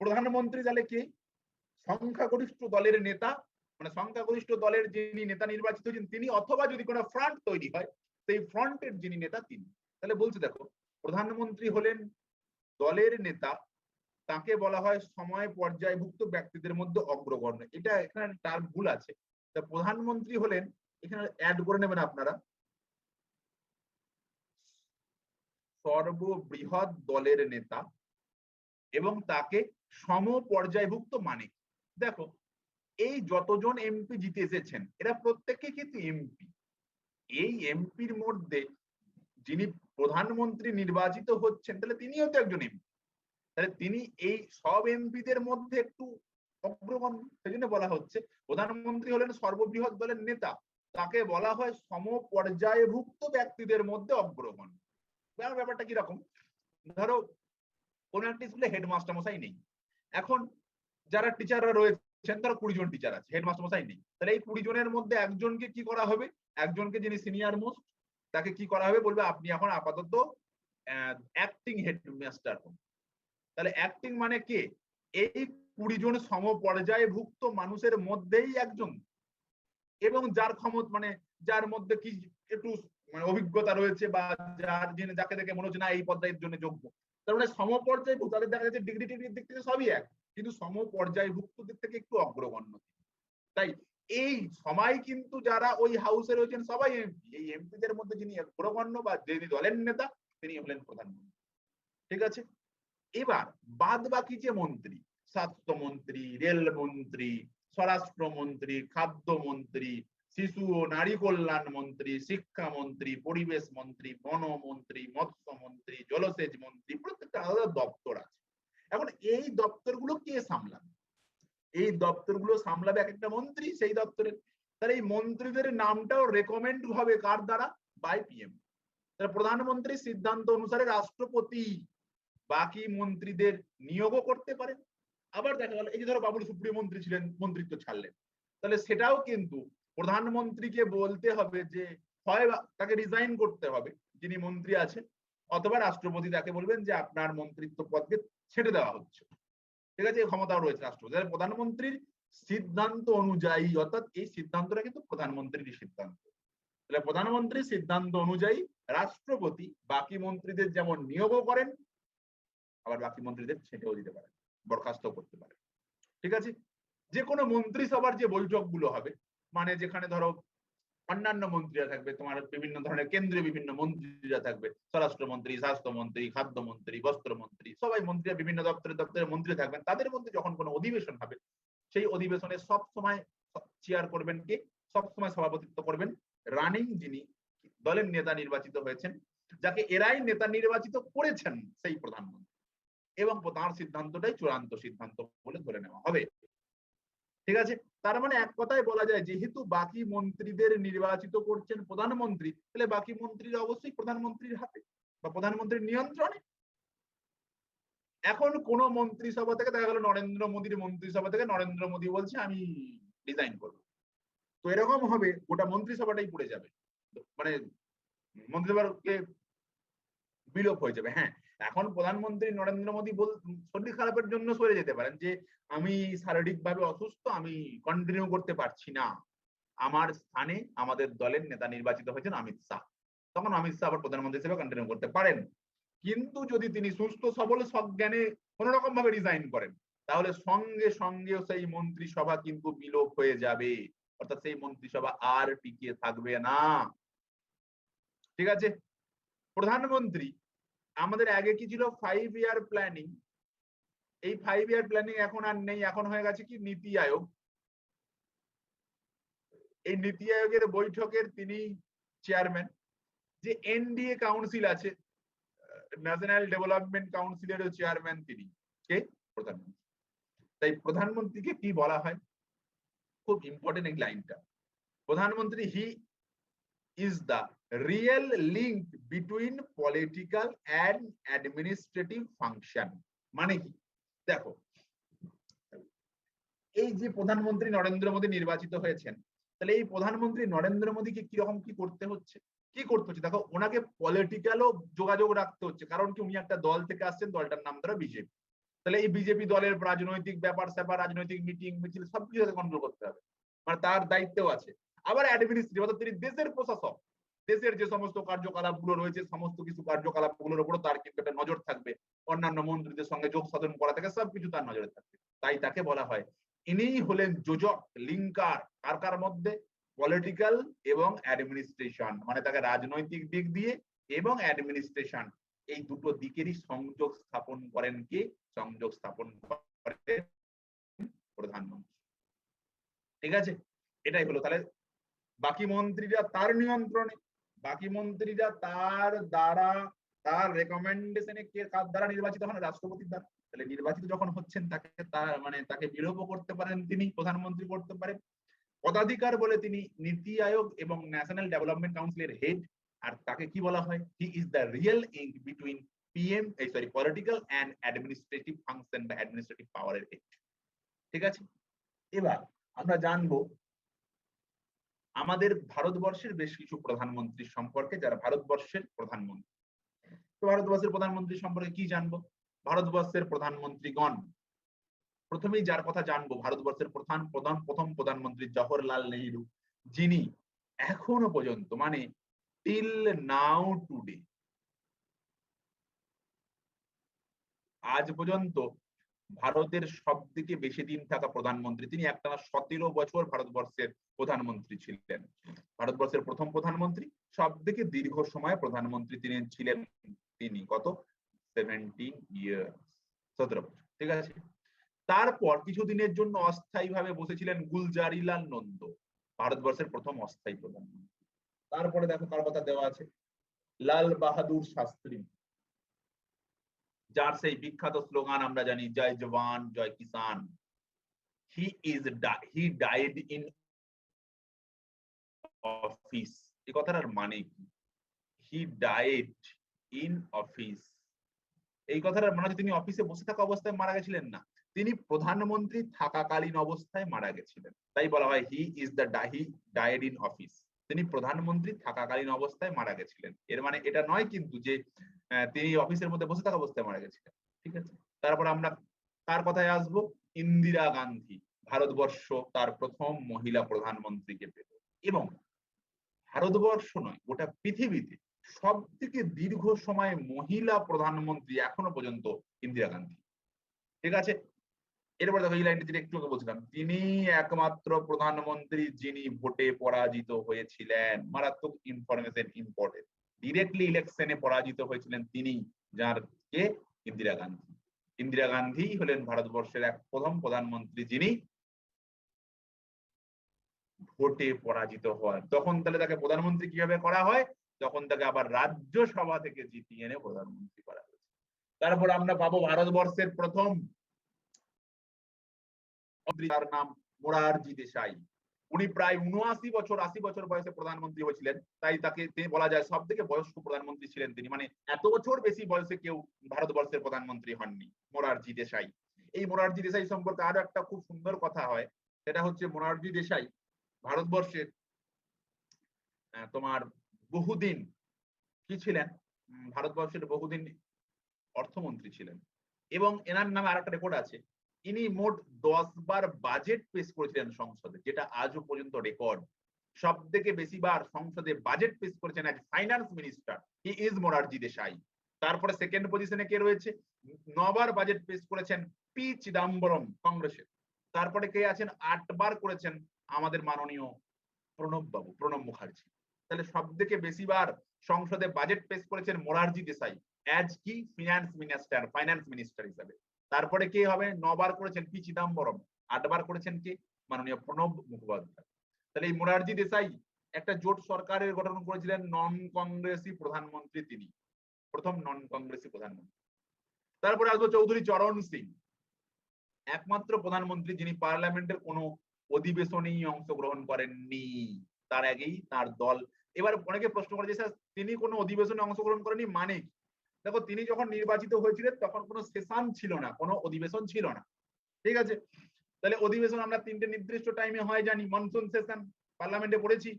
প্রধানমন্ত্রী তাহলে কি, সংখ্যাগরিষ্ঠ দলের নেতা, মানে সংখ্যাগরিষ্ঠ দলের যিনি নেতা নির্বাচিত হয়েছেন তিনি, অথবা যদি কোনো ফ্রন্ট তৈরি হয় সেই ফ্রন্টের যিনি নেতা তিনি। তাহলে বলছে দেখো প্রধানমন্ত্রী হলেন দলের নেতা, তাকে বলা হয় সময় পর্যায়ভুক্ত ব্যক্তিদের মধ্যে অগ্রগণ্য। এটা এখানে তার ভুল আছে। তা প্রধানমন্ত্রী হলেন, এখানে অ্যাড করে নেবেন আপনারা, সর্ববৃহৎ দলের নেতা এবং তাকে সম পর্যায়ভুক্ত, মানে দেখো এই যতজন এমপি জিতে এসেছেন এরা প্রত্যেকে কিন্তু এমপি। এই এমপির মধ্যে যিনি প্রধানমন্ত্রী নির্বাচিত হচ্ছেন তাহলে তিনিও তো একজন এমপি, তাহলে তিনি এই সব এমপিদের মধ্যে একটু অগ্রগণ্য। সেই জন্য বলা হচ্ছে প্রধানমন্ত্রী হলেন সর্ববৃহৎ দলের নেতা, তাকে বলা হয় সম পর্যায়ভুক্ত ব্যক্তিদের মধ্যে অগ্রগণ্য। ব্যাপারটা কিরকম, ধরো কোন একটা স্কুলে হেডমাস্টার মশাই নেই, এখন যারা টিচাররা রয়েছেন ধরো 20 জন টিচার আছে, হেডমাস্টার মশাই নেই, তাহলে এই 20 জনের মধ্যে একজনকে কি করা হবে, একজনকে যিনি সিনিয়র মোস্ট তাকে কি করা হবে, বলবে আপনি এখন আপাতত অ্যাক্টিং হেডমাস্টার হন। তাহলে অ্যাক্টিং মানে কে, এই 20 জন সমপর্যায়ভুক্ত মানুষের মধ্যেই একজন, এবং যার ক্ষমতা মানে যার মধ্যে কি একটু মানে অভিজ্ঞতা রয়েছে বা যার যিনি যাকে দেখে মনে হচ্ছে না এই পর্যায়ের জন্য যোগ্য। তার মানে সমপর্যায়ভুক্ত, তাদের দেখা যাচ্ছে ডিগ্রি টিগ্রির দিক থেকে সবই এক, কিন্তু সমপর্যায়ভুক্ত দিক থেকে একটু অগ্রগণ্য। তাই এই সময় কিন্তু যারা ওই হাউসে রয়েছেন সবাই এমপি, এই এমপিদের মধ্যে যিনি অগ্রগণ্য বা যিনি দলের নেতা তিনি হলেন প্রধানমন্ত্রী। ঠিক আছে, এবার বাদ বাকি যে মন্ত্রী, স্বাস্থ্যমন্ত্রী, রেলমন্ত্রী, স্বরাষ্ট্রমন্ত্রী, খাদ্যমন্ত্রী, শিশু ও নারী কল্যাণ মন্ত্রী, শিক্ষামন্ত্রী, পরিবেশ মন্ত্রী, বনমন্ত্রী, মৎস্যমন্ত্রী, জলসেচ মন্ত্রী, প্রত্যেকটা আলাদা দপ্তর আছে। এখন এই দপ্তরগুলো কে সামলাবে? এই দপ্তরগুলো সামলাবে এক একটা মন্ত্রী সেই দপ্তরের। তাহলে এই মন্ত্রীদের নামটাও রেকমেন্ড হবে কার দ্বারা? By PM. তাহলে প্রধানমন্ত্রীর সিদ্ধান্ত অনুসারে রাষ্ট্রপতি বাকি মন্ত্রীদের নিয়োগও করতে পারেন। আবার দেখা গেল এই যে ধরো বাবুল সুপ্রিয় মন্ত্রী ছিলেন, মন্ত্রিত্ব ছাড়লেন, তাহলে সেটাও কিন্তু প্রধানমন্ত্রীকে বলতে হবে যে হয় তাকে রিজাইন করতে হবে যিনি মন্ত্রী আছেন, অথবা রাষ্ট্রপতি তাকে বলবেন যে আপনার মন্ত্রিত্ব পদকে ছেড়ে দেওয়া হচ্ছে। ঠিক আছে, এই ক্ষমতাও রয়েছে রাষ্ট্রপতি। প্রধানমন্ত্রীর সিদ্ধান্ত অনুযায়ী, অর্থাৎ এই সিদ্ধান্তটা কিন্তু প্রধানমন্ত্রীর সিদ্ধান্ত। তাহলে প্রধানমন্ত্রীর সিদ্ধান্ত অনুযায়ী রাষ্ট্রপতি বাকি মন্ত্রীদের যেমন নিয়োগও করেন, আবার বাকি মন্ত্রীদের ছেঁটেও দিতে পারেন, বরখাস্ত করতে পারেন। ঠিক আছে, যে কোনো মন্ত্রিসভার যে বৈঠকগুলো হবে, মানে যেখানে ধরো অন্যান্য মন্ত্রীরা থাকবে, তোমার বিভিন্ন ধরনের কেন্দ্রীয় বিভিন্ন মন্ত্রীরা থাকবে, স্বরাষ্ট্রমন্ত্রী, স্বাস্থ্যমন্ত্রী, খাদ্যমন্ত্রী, বস্ত্রমন্ত্রী, সবাই মন্ত্রীরা বিভিন্ন দপ্তরের মন্ত্রী থাকবেন। তাদের মধ্যে যখন কোনো অধিবেশন হবে, সেই অধিবেশনে সব সময় চেয়ার করবেন কে? সব সময় সভাপতিত্ব করবেন রানিং যিনি দলের নেতা নির্বাচিত হয়েছেন, যাকে এরাই নেতা নির্বাচিত করেছেন, সেই প্রধানমন্ত্রী। এবং তার সিদ্ধান্তটাই চূড়ান্ত সিদ্ধান্ত বলে ধরে নেওয়া হবে। ঠিক আছে, তার মানে এক কথায় বলা যায় যেহেতু বাকি মন্ত্রীদের নির্বাচিত করছেন প্রধানমন্ত্রী, তাহলে বাকি মন্ত্রীরা অবশ্যই প্রধানমন্ত্রীর হাতে বা প্রধানমন্ত্রীর নিয়ন্ত্রণে। এখন কোন মন্ত্রিসভা থেকে দেখা গেল নরেন্দ্র মোদীর মন্ত্রিসভা থেকে নরেন্দ্র মোদী বলছে আমি রিজাইন করব, তো এরকম হবে গোটা মন্ত্রিসভাটাই পড়ে যাবে, মানে মন্ত্রিসভাকে বিলোপ হয়ে যাবে। হ্যাঁ, এখন প্রধানমন্ত্রী নরেন্দ্র মোদী শরীর খারাপের জন্য সরে যেতে পারেন, যে আমি শারীরিকভাবে অসুস্থ, আমি কন্টিনিউ করতে পারছি না, আমার স্থানে আমাদের দলের নেতা নির্বাচিত হয়েছেন অমিত শাহ, তখন অমিত শাহ আবার প্রধানমন্ত্রী হিসেবে কন্টিনিউ করতে পারেন। কিন্তু যদি তিনি সুস্থ সবল সজ্ঞানে কোন রকম ভাবে রিজাইন করেন, তাহলে সঙ্গে সঙ্গে সেই মন্ত্রিসভা কিন্তু বিলোপ হয়ে যাবে, অর্থাৎ সেই মন্ত্রিসভা আর টিকে থাকবে না। ঠিক আছে, প্রধানমন্ত্রী আমাদের আগে কি ছিল? 5 ইয়ার প্ল্যানিং। এই 5 ইয়ার প্ল্যানিং এখন আর নেই, এখন হয়ে গেছে কি নীতি আয়োগ। এই নীতি আয়োগের বৈঠকের তিনি চেয়ারম্যান। যে এনডিএ কাউন্সিল আছে, ন্যাশনাল ডেভেলপমেন্ট কাউন্সিলের চেয়ারম্যান তিনি কে? প্রধানমন্ত্রী। তাই প্রধানমন্ত্রীকে কি বলা হয়? খুব ইম্পর্টেন্ট এই লাইনটা, প্রধানমন্ত্রী হি is the real link between political and administrative function। মানে কি? দেখো, এই যে প্রধানমন্ত্রী নরেন্দ্র মোদী নির্বাচিত হয়েছেন, তাহলে এই প্রধানমন্ত্রী নরেন্দ্র মোদীকে কিরকম কি করতে হচ্ছে? দেখো, ওনাকে পলিটিক্যালও যোগাযোগ রাখতে হচ্ছে, কারণ কি উনি একটা দল থেকে আসছেন, দলটার নাম ধরো বিজেপি। তাহলে এই বিজেপি দলের রাজনৈতিক ব্যাপার স্যাপার, রাজনৈতিক মিটিং মিছিল সবকিছু কন্ট্রোল করতে হবে, মানে তার দায়িত্বও আছে। আবার অ্যাডমিনিস্ট্রেটিভ, অর্থাৎ তিনি দেশের প্রশাসক, দেশের যে সমস্ত কার্যকলাপ গুলো রয়েছে সমস্ত কিছু কার্যকলাপ গুলোর উপর তার কিন্তু একটা নজর থাকবে, অন্যান্য মন্ত্রীদের সঙ্গে যোগ সাধন করা থেকে সবকিছু তার নজরে থাকবে। তাই তাকে বলা হয়, ইনিই হলেন যোজক, লিঙ্কার, কার কার মধ্যে? পলিটিক্যাল এবং অ্যাডমিনিস্ট্রেশন, মানে তাকে রাজনৈতিক দিক দিয়ে এবং অ্যাডমিনিস্ট্রেশন এই দুটো দিকেরই সংযোগ স্থাপন করেন কে? সংযোগ স্থাপন করেন প্রধানমন্ত্রী। ঠিক আছে, এটাই হলো। তাহলে বাকি মন্ত্রীরা তার নিয়ন্ত্রণে, বাকি মন্ত্রীরা তার দ্বারা, তার রেকমেন্ডেশনে কে কার দ্বারা নির্বাচিত হন? রাষ্ট্রপতির দ্বারা। তাহলে নির্বাচিত যখন হচ্ছেন তাকে তাকে বিলোপও করতে পারেন তিনি, প্রধানমন্ত্রী করতে পারেন। পদাধিকার বলে তিনি নীতি আয়োগ এবং ন্যাশনাল ডেভেলপমেন্ট কাউন্সিলের হেড। আর তাকে কি বলা হয়? He is the real link between PM political and administrative function বা অ্যাডমিনিস্ট্রেটিভ পাওয়ারের হেড। ঠিক আছে, এবার আমরা জানবো আমাদের ভারতবর্ষের বেশ কিছু প্রধানমন্ত্রী সম্পর্কে, যারা ভারতবর্ষের প্রধানমন্ত্রী। তো ভারতবর্ষের প্রধানমন্ত্রী সম্পর্কে কি জানবো? ভারতবর্ষের প্রধানমন্ত্রীগণ, প্রথমেই যার কথা জানবো, ভারতবর্ষের প্রথম প্রধানমন্ত্রী জওহরলাল নেহেরু, যিনি এখনো পর্যন্ত, মানে টিল নাও টুডে, আজ পর্যন্ত ভারতের সব থেকে বেশি দিন থাকা প্রধানমন্ত্রী তিনি। একটানা 17 বছর ভারতবর্ষের প্রধানমন্ত্রী ছিলেন। ভারতবর্ষের প্রথম প্রধানমন্ত্রী, সব থেকে দীর্ঘ সময় প্রধানমন্ত্রী তিনি ছিলেন। তিনি কত? 17 ইয়ার্স, 17 বছর। ঠিক আছে, তারপর কিছুদিনের জন্য অস্থায়ীভাবে বসেছিলেন গুলজারিলাল নন্দ, ভারতবর্ষের প্রথম অস্থায়ী প্রধানমন্ত্রী। তারপরে দেখো কার কথা দেওয়া আছে, লাল বাহাদুর শাস্ত্রী, যার সেই বিখ্যাত স্লোগান আমরা জানি, জয় জওয়ান জয় কিষান। he died in office। এই কথাটার মানে কি? he died in office, এই কথাটার মানে হচ্ছে তিনি অফিসে বসে থাকা অবস্থায় মারা গেছিলেন না, তিনি প্রধানমন্ত্রী থাকাকালীন অবস্থায় মারা গেছিলেন, তাই বলা হয় he died in office। তিনি প্রধানমন্ত্রী থাকাকালীন অবস্থায় মারা গেছিলেন। এর মানে এটা নয় কিন্তু যে তিনি অফিসের মধ্যে বসে থাকা অবস্থায় মারা গেছিলেন। ঠিক আছে, তারপর আমরা কার কথায় আসবো, ইন্দিরা গান্ধী। ভারতবর্ষ তার প্রথম মহিলা প্রধানমন্ত্রীকে পেল এবং ভারতবর্ষ নয় গোটা পৃথিবীতে সব থেকে দীর্ঘ সময় মহিলা প্রধানমন্ত্রী এখনো পর্যন্ত ইন্দিরা গান্ধী। ঠিক আছে, এরপর দেখো এই লাইনটি যেটা একটু আগে বলছিলাম, তিনি একমাত্র প্রধানমন্ত্রী যিনি ভোটে পরাজিত হয়েছিলেন। মারাত্মক ইনফরমেশন, ইম্পর্টেন্ট। ডিরেক্টলি ইলেকশনে পরাজিত হয়েছিলেন তিনি, যার কে, ইন্দিরা গান্ধী। ইন্দিরা গান্ধী হলেন ভারতবর্ষের প্রথম প্রধানমন্ত্রী যিনি ভোটে পরাজিত হয়। তখন তাহলে তাকে প্রধানমন্ত্রী কিভাবে করা হয়, তখন তাকে আবার রাজ্যসভা থেকে জিতিয়ে এনে প্রধানমন্ত্রী করা হয়েছে। তারপর আমরা পাবো ভারতবর্ষের প্রথম মন্ত্রী, তার নাম মোরারজি দেশাই। উনি প্রায় 80 বছর বয়সে প্রধানমন্ত্রী হয়েছিলেন, তাই তাকে বলা যায় সব থেকে বয়স্ক প্রধানমন্ত্রী ছিলেন তিনি। মানে এত বছর বেশি বয়সে কেউ ভারতবর্ষের প্রধানমন্ত্রী হননি, মোরারজি দেশাই। এই মোরারজি দেশাই সম্পর্কে আরো একটা খুব সুন্দর কথা হয়, সেটা হচ্ছে মোরারজি দেশাই ভারতবর্ষের তোমার বহুদিন কি ছিলেন, ভারতবর্ষের বহুদিন অর্থমন্ত্রী ছিলেন এবং এনার নামে আরেকটা রেকর্ড আছে, ইনি মোট 10 বার বাজেট পেশ করেছিলেন সংসদে, যেটা আজও পর্যন্ত রেকর্ড। সব থেকে বেশি বার সংসদে বাজেট পেশ করেছেন as finance minister, he is Morarji Desai. তারপরে সেকেন্ড পজিশনে কে রয়েছে, 9 বার বাজেট পেশ করেছেন পি চিদাম্বরম কংগ্রেসের। তারপরে কে আছেন, 8 বার করেছেন আমাদের মাননীয় প্রণব মুখার্জি। তাহলে সব থেকে বেশি বার সংসদে বাজেট পেশ করেছেন মোরারজি দেশাই এজ কি ফাইন্যান্স মিনিস্টার হিসাবে। তারপরে কে হবে, 9 বার করেছেন পি চিদাম্বরম, 8 বার করেছেন কি মাননীয় প্রণব মুখোপাধ্যায়। তাহলে এই মোরারজি দেশাই একটা জোট সরকারের গঠন করেছিলেন, নন কংগ্রেসি প্রধানমন্ত্রী তিনি, প্রথম নন কংগ্রেসি প্রধানমন্ত্রী। তারপরে আসবো চৌধুরী চরণ সিং, একমাত্র প্রধানমন্ত্রী যিনি পার্লামেন্টের কোনো অধিবেশনেই অংশগ্রহণ করেননি, তার আগেই তার দল। এবার অনেকে প্রশ্ন করে যে স্যার তিনি কোনো অধিবেশনে অংশগ্রহণ করেনি মানে কি? দেখো তিনি যখন নির্বাচিত হয়েছিলেন তখন কোনো সেশন ছিল না, কোনো অধিবেশন ছিল না। ঠিক আছে, তাহলে অধিবেশন আমরা 3টে নির্দিষ্ট টাইমে হয় জানি, মনসুন সেশন পার্লামেন্টে পড়েছি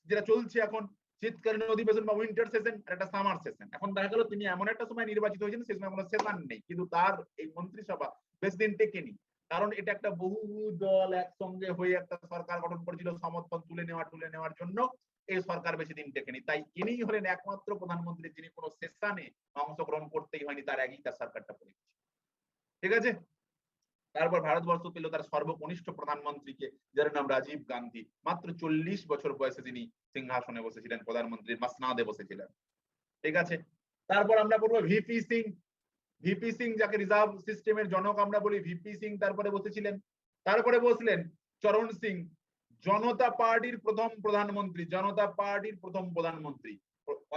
যেটা চলছে এখন, শীতকালীন অধিবেশন বা উইন্টার সেশন, আর একটা সামার সেশন। এখন দেখা গেল তিনি এমন একটা সময় নির্বাচিত হয়েছেন সেই সময় কোনো সেশন নেই, কিন্তু তার এই মন্ত্রিসভা বেশ দিন টেকেনি, কারণ এটা একটা বহু দল একসঙ্গে হয়ে একটা সরকার গঠন করেছিল, সমর্থন তুলে নেওয়ার জন্য এই সরকার বেশি দিন টেকেনি। তাই ইনি হলেন একমাত্র প্রধানমন্ত্রী যিনি কোনো সেশনে অংশগ্রহণ করতেই হয়নি, তার আগেই তার সরকারটা পড়ে গেছে। ঠিক আছে, তারপর ভারতবর্ষ পেল তার সর্বকনিষ্ঠ প্রধানমন্ত্রীকে, যার নাম রাজীব গান্ধী। মাত্র 40 বছর বয়সে তিনি সিংহাসনে বসেছিলেন, প্রধানমন্ত্রীর মাসনাদে বসেছিলেন। ঠিক আছে, তারপর আমরা পড়বো ভিপি সিং। ভিপি সিং যাকে রিজার্ভ সিস্টেমের জনক আমরা বলি, ভিপি সিং তারপরে বসেছিলেন। তারপরে বসলেন চরণ সিং, জনতা পার্টির প্রথম প্রধানমন্ত্রী, জনতা পার্টির প্রথম প্রধানমন্ত্রী,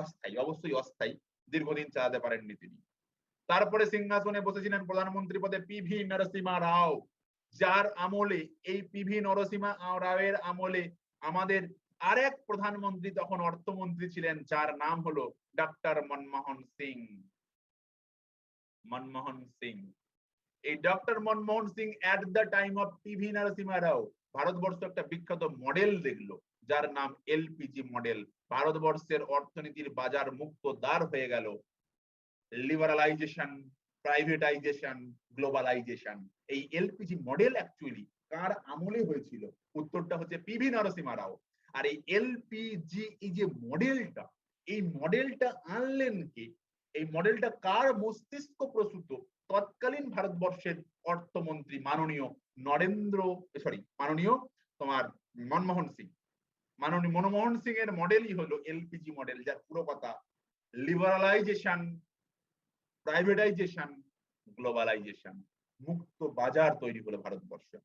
অস্থায়ী, অবশ্যই অস্থায়ী, দীর্ঘদিন চালাতে পারেননি তিনি। তারপরে সিংহাসনে বসেছিলেন প্রধানমন্ত্রী পদে পিভি নরসিমহা রাও, যার আমলে, এই পিভি নরসিমহা রাওয়ের আমলে আমাদের আরেক প্রধানমন্ত্রী তখন অর্থমন্ত্রী ছিলেন, যার নাম হলো ডক্টর মনমোহন সিং। মনমোহন সিং, এই doctor Manmohan Singh at the time of PV Narasimha Rao Bharatvarsha একটা বিখ্যাত মডেল দেখলো, যার নাম এলপিজি মডেল। ভারতবর্ষের অর্থনীতির বাজার মুক্ত দ্বার হয়ে গেল, লিবারালাইজেশন, প্রাইভেটাইজেশন, গ্লোবালাইজেশন। এই এলপিজি মডেল অ্যাকচুয়ালি কার আমলে হয়েছিল, উত্তরটা হচ্ছে পিভি নরসিমহা রাও। আর এই এলপিজি এই যে মডেলটা, এই মডেলটা আনলেন কে, এই মডেলটা কার মস্তিষ্ক প্রসূত, তৎকালীন ভারতবর্ষের অর্থমন্ত্রী মাননীয় মাননীয় তোমার মনমোহন সিং। মাননীয় মনমোহন সিং এর মডেলই হলো এলপিজি মডেল, যার পুরো কথা লিবারালাইজেশন, প্রাইভেটাইজেশন, গ্লোবালাইজেশন, মুক্ত বাজার তৈরি হলো ভারতবর্ষে।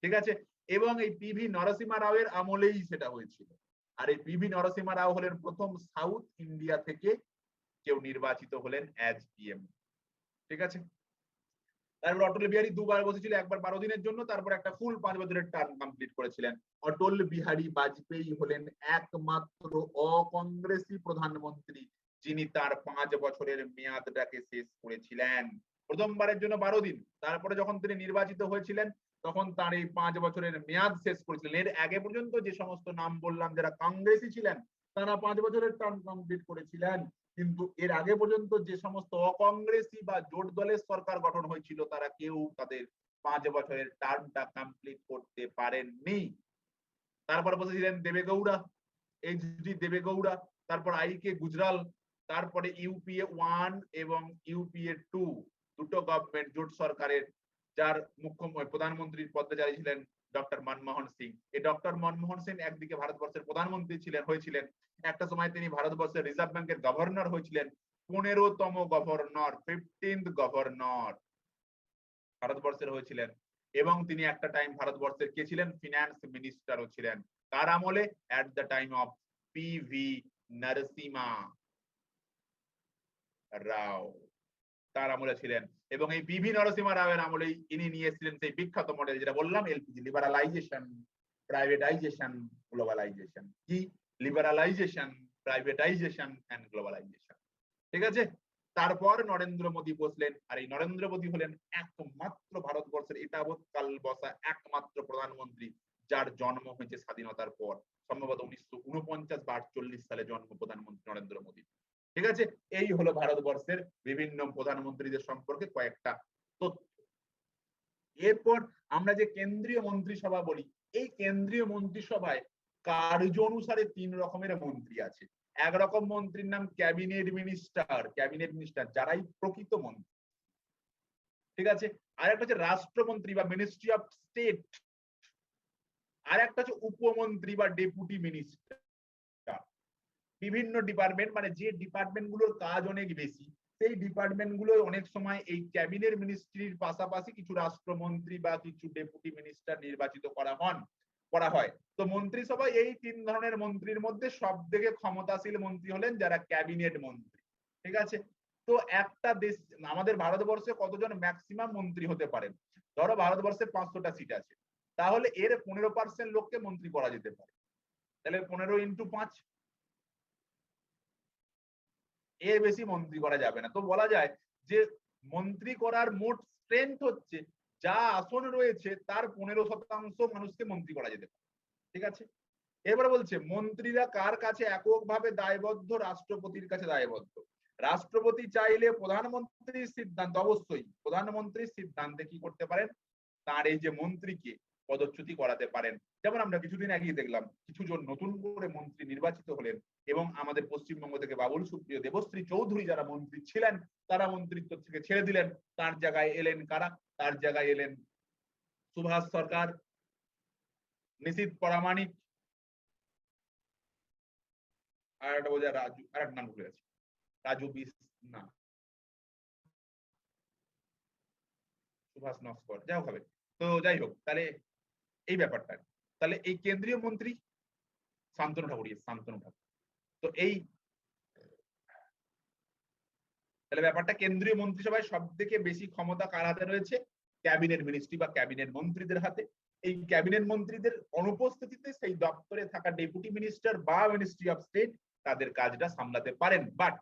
ঠিক আছে। এবং এই পিভি নরসিমা রাওয়ের আমলেই সেটা হয়েছিল। আর এই পিভি নরসিমা রাও হলেন প্রথম সাউথ ইন্ডিয়া থেকে কেউ নির্বাচিত হলেন অ্যাজ পিএম। ঠিক আছে। তারপর অটল বিহারী দুবার বসেছিল, একবার 12 দিনের জন্য, তারপর একটা ফুল 5 বছরের টার্ম কমপ্লিট করেছিলেন। অটল বিহারী বাজপেয়ী হলেন একমাত্র অকংগ্রেসী প্রধানমন্ত্রী যিনি তার 5 বছরের মেয়াদটাকে শেষ করেছিলেন। প্রথমবারের জন্য 12 দিন, তারপরে যখন তিনি নির্বাচিত হয়েছিলেন তখন তার এই 5 বছরের মেয়াদ শেষ করেছিলেন। এর আগে পর্যন্ত যে সমস্ত নাম বললাম যারা কংগ্রেসী ছিলেন তারা 5 বছরের টার্ম কমপ্লিট করেছিলেন, কিন্তু এর আগে পর্যন্ত যে সমস্ত অকংগ্রেসী বা জোট দলের সরকার গঠন হয়েছিল তারা কেউ তাদের 5 বছরের টার্মটা কমপ্লিট করতে পারেননি। তারপর বসেছিলেন দেবেগৌড়া, এইচডি দেবেগৌড়া, তারপর আইকে গুজরাল, তারপরে ইউপিএ 1 এবং ইউপিএ 2 দুটো গভর্নমেন্ট জোট সরকারের, যার মুখ্যমন্ত্রী প্রধানমন্ত্রীর পদে জারি ছিলেন ডক্টর মনমোহন সিং। এই ডক্টর মনমোহন সিং একদিকে ভারতবর্ষের প্রধানমন্ত্রী হয়েছিলেন, একটা সময় তিনি ভারতবর্ষের রিজার্ভ ব্যাংকের গভর্নর হয়েছিলেন, 15তম গভর্নর, 15th গভর্নর ভারতবর্ষের হয়েছিলেন। এবং তিনি একটা টাইম ভারতবর্ষের কে ছিলেন, ফিনান্স মিনিস্টারও ছিলেন। কার আমলে? At the time of PV Narasimha Rao, তার আমলে ছিলেন। এবং এই পিভি নরসিমা রাওয়ের আমলেই ইনি নিয়ে এসেছিলেন সেই বিখ্যাত মডেল যেটা বললাম, এলপিজি, লিবারালাইজেশন, প্রাইভেটাইজেশন, গ্লোবালাইজেশন। কি? Liberalisation, privatisation and globalisation. ঠিক আছে। তারপর নরেন্দ্র মোদী বসলেন, আর এই নরেন্দ্র মোদী হলেন একমাত্র ভারতবর্ষের এতাবৎকাল বসা একমাত্র প্রধানমন্ত্রী যার জন্ম হয়েছে স্বাধীনতার পর, সম্ভবত 1949 বা 48 সালে জন্ম প্রধানমন্ত্রী নরেন্দ্র মোদী। ঠিক আছে। এই হলো ভারতবর্ষের বিভিন্ন প্রধানমন্ত্রীদের সম্পর্কে কয়েকটা তথ্য। এরপর আমরা যে কেন্দ্রীয় মন্ত্রিসভা বলি, এই কেন্দ্রীয় মন্ত্রিসভায় কার্য অনুসারে 3 রকমের মন্ত্রী আছে। এক রকম মন্ত্রীর নাম ক্যাবিনেট মিনিস্টার, ক্যাবিনেট মিনিস্টার যারাই প্রকৃত মন্ত্রী। ঠিক আছে। আর একটা হচ্ছে রাষ্ট্রমন্ত্রী বা মিনিস্ট্রি অফ স্টেট, আর একটা হচ্ছে উপমন্ত্রী বা ডেপুটি মিনিস্টার। বিভিন্ন ডিপার্টমেন্ট, মানে যে ডিপার্টমেন্ট গুলোর কাজ অনেক বেশি সেই ডিপার্টমেন্ট গুলো অনেক সময় এই ক্যাবিনেট মিনিস্ট্রির পাশাপাশি কিছু রাষ্ট্রমন্ত্রী বা কিছু ডেপুটি মিনিস্টার নির্বাচিত করা হয়। তো মন্ত্রিসভা এই 3 ধরনের মন্ত্রীর মধ্যে সব থেকে ক্ষমতাশীল মন্ত্রী হলেন যারা ক্যাবিনেট মন্ত্রী। ঠিক আছে। তো একটা দেশ, আমাদের ভারতবর্ষে কতজন ম্যাক্সিমাম মন্ত্রী হতে পারেন? ধরো ভারতবর্ষে 500টা সিট আছে, তাহলে এর 15% লোককে মন্ত্রী করা যেতে পারে। তাহলে 15 × 5, এর বেশি মন্ত্রী করা যাবে না। তো বলা যায় যে মন্ত্রী করার মোট স্ট্রেংথ হচ্ছে যা আসন রয়েছে তার 15% মানুষকে মন্ত্রী করা যেতে পারে। ঠিক আছে। এবারে বলছে মন্ত্রীরা কার কাছে এককভাবে দায়বদ্ধ? রাষ্ট্রপতির কাছে দায়বদ্ধ। রাষ্ট্রপতি চাইলে প্রধানমন্ত্রীর সিদ্ধান্ত, অবশ্যই প্রধানমন্ত্রীর সিদ্ধান্তে কি করতে পারেন, তার এই যে মন্ত্রীকে পদচ্যুতি করাতে পারেন। যেমন আমরা কিছুদিন আগেই দেখলাম কিছুজন নতুন করে মন্ত্রী নির্বাচিত হলেন এবং আমাদের পশ্চিমবঙ্গ থেকে বাবুল সুপ্রিয়, দেবশ্রী চৌধুরী যারা মন্ত্রী ছিলেন তারা মন্ত্রিত্ব থেকে ছেড়ে দিলেন। তার জায়গায় এলেন কারা? তার জায়গায় এলেন সুভাষ সরকার, নিশীথ পরামানিক, আর একটা বোঝা রাজু, আর এক নাম ভুলে গেছি, রাজু বিস, না সুভাষ নস্কর, যাই হোক হবে। তো যাই হোক, তাহলে এই ব্যাপারটা, তাহলে এই কেন্দ্রীয় মন্ত্রী শান্তনু ঠাকুর, শান্তনু ঠাকুর। তো এই তাহলে ব্যাপারটা কেন্দ্রীয় মন্ত্রিসভায় সব থেকে বেশি ক্ষমতা কার হাতে রয়েছে? ক্যাবিনেট মিনিস্ট্রি বা ক্যাবিনেট মন্ত্রীদের হাতে। এই ক্যাবিনেট মন্ত্রীদের অনুপস্থিতিতে সেই দপ্তরে থাকা ডেপুটি মিনিস্টার বা মিনিস্ট্রি অফ স্টেট তাদের কাজটা সামলাতে পারেন। বাট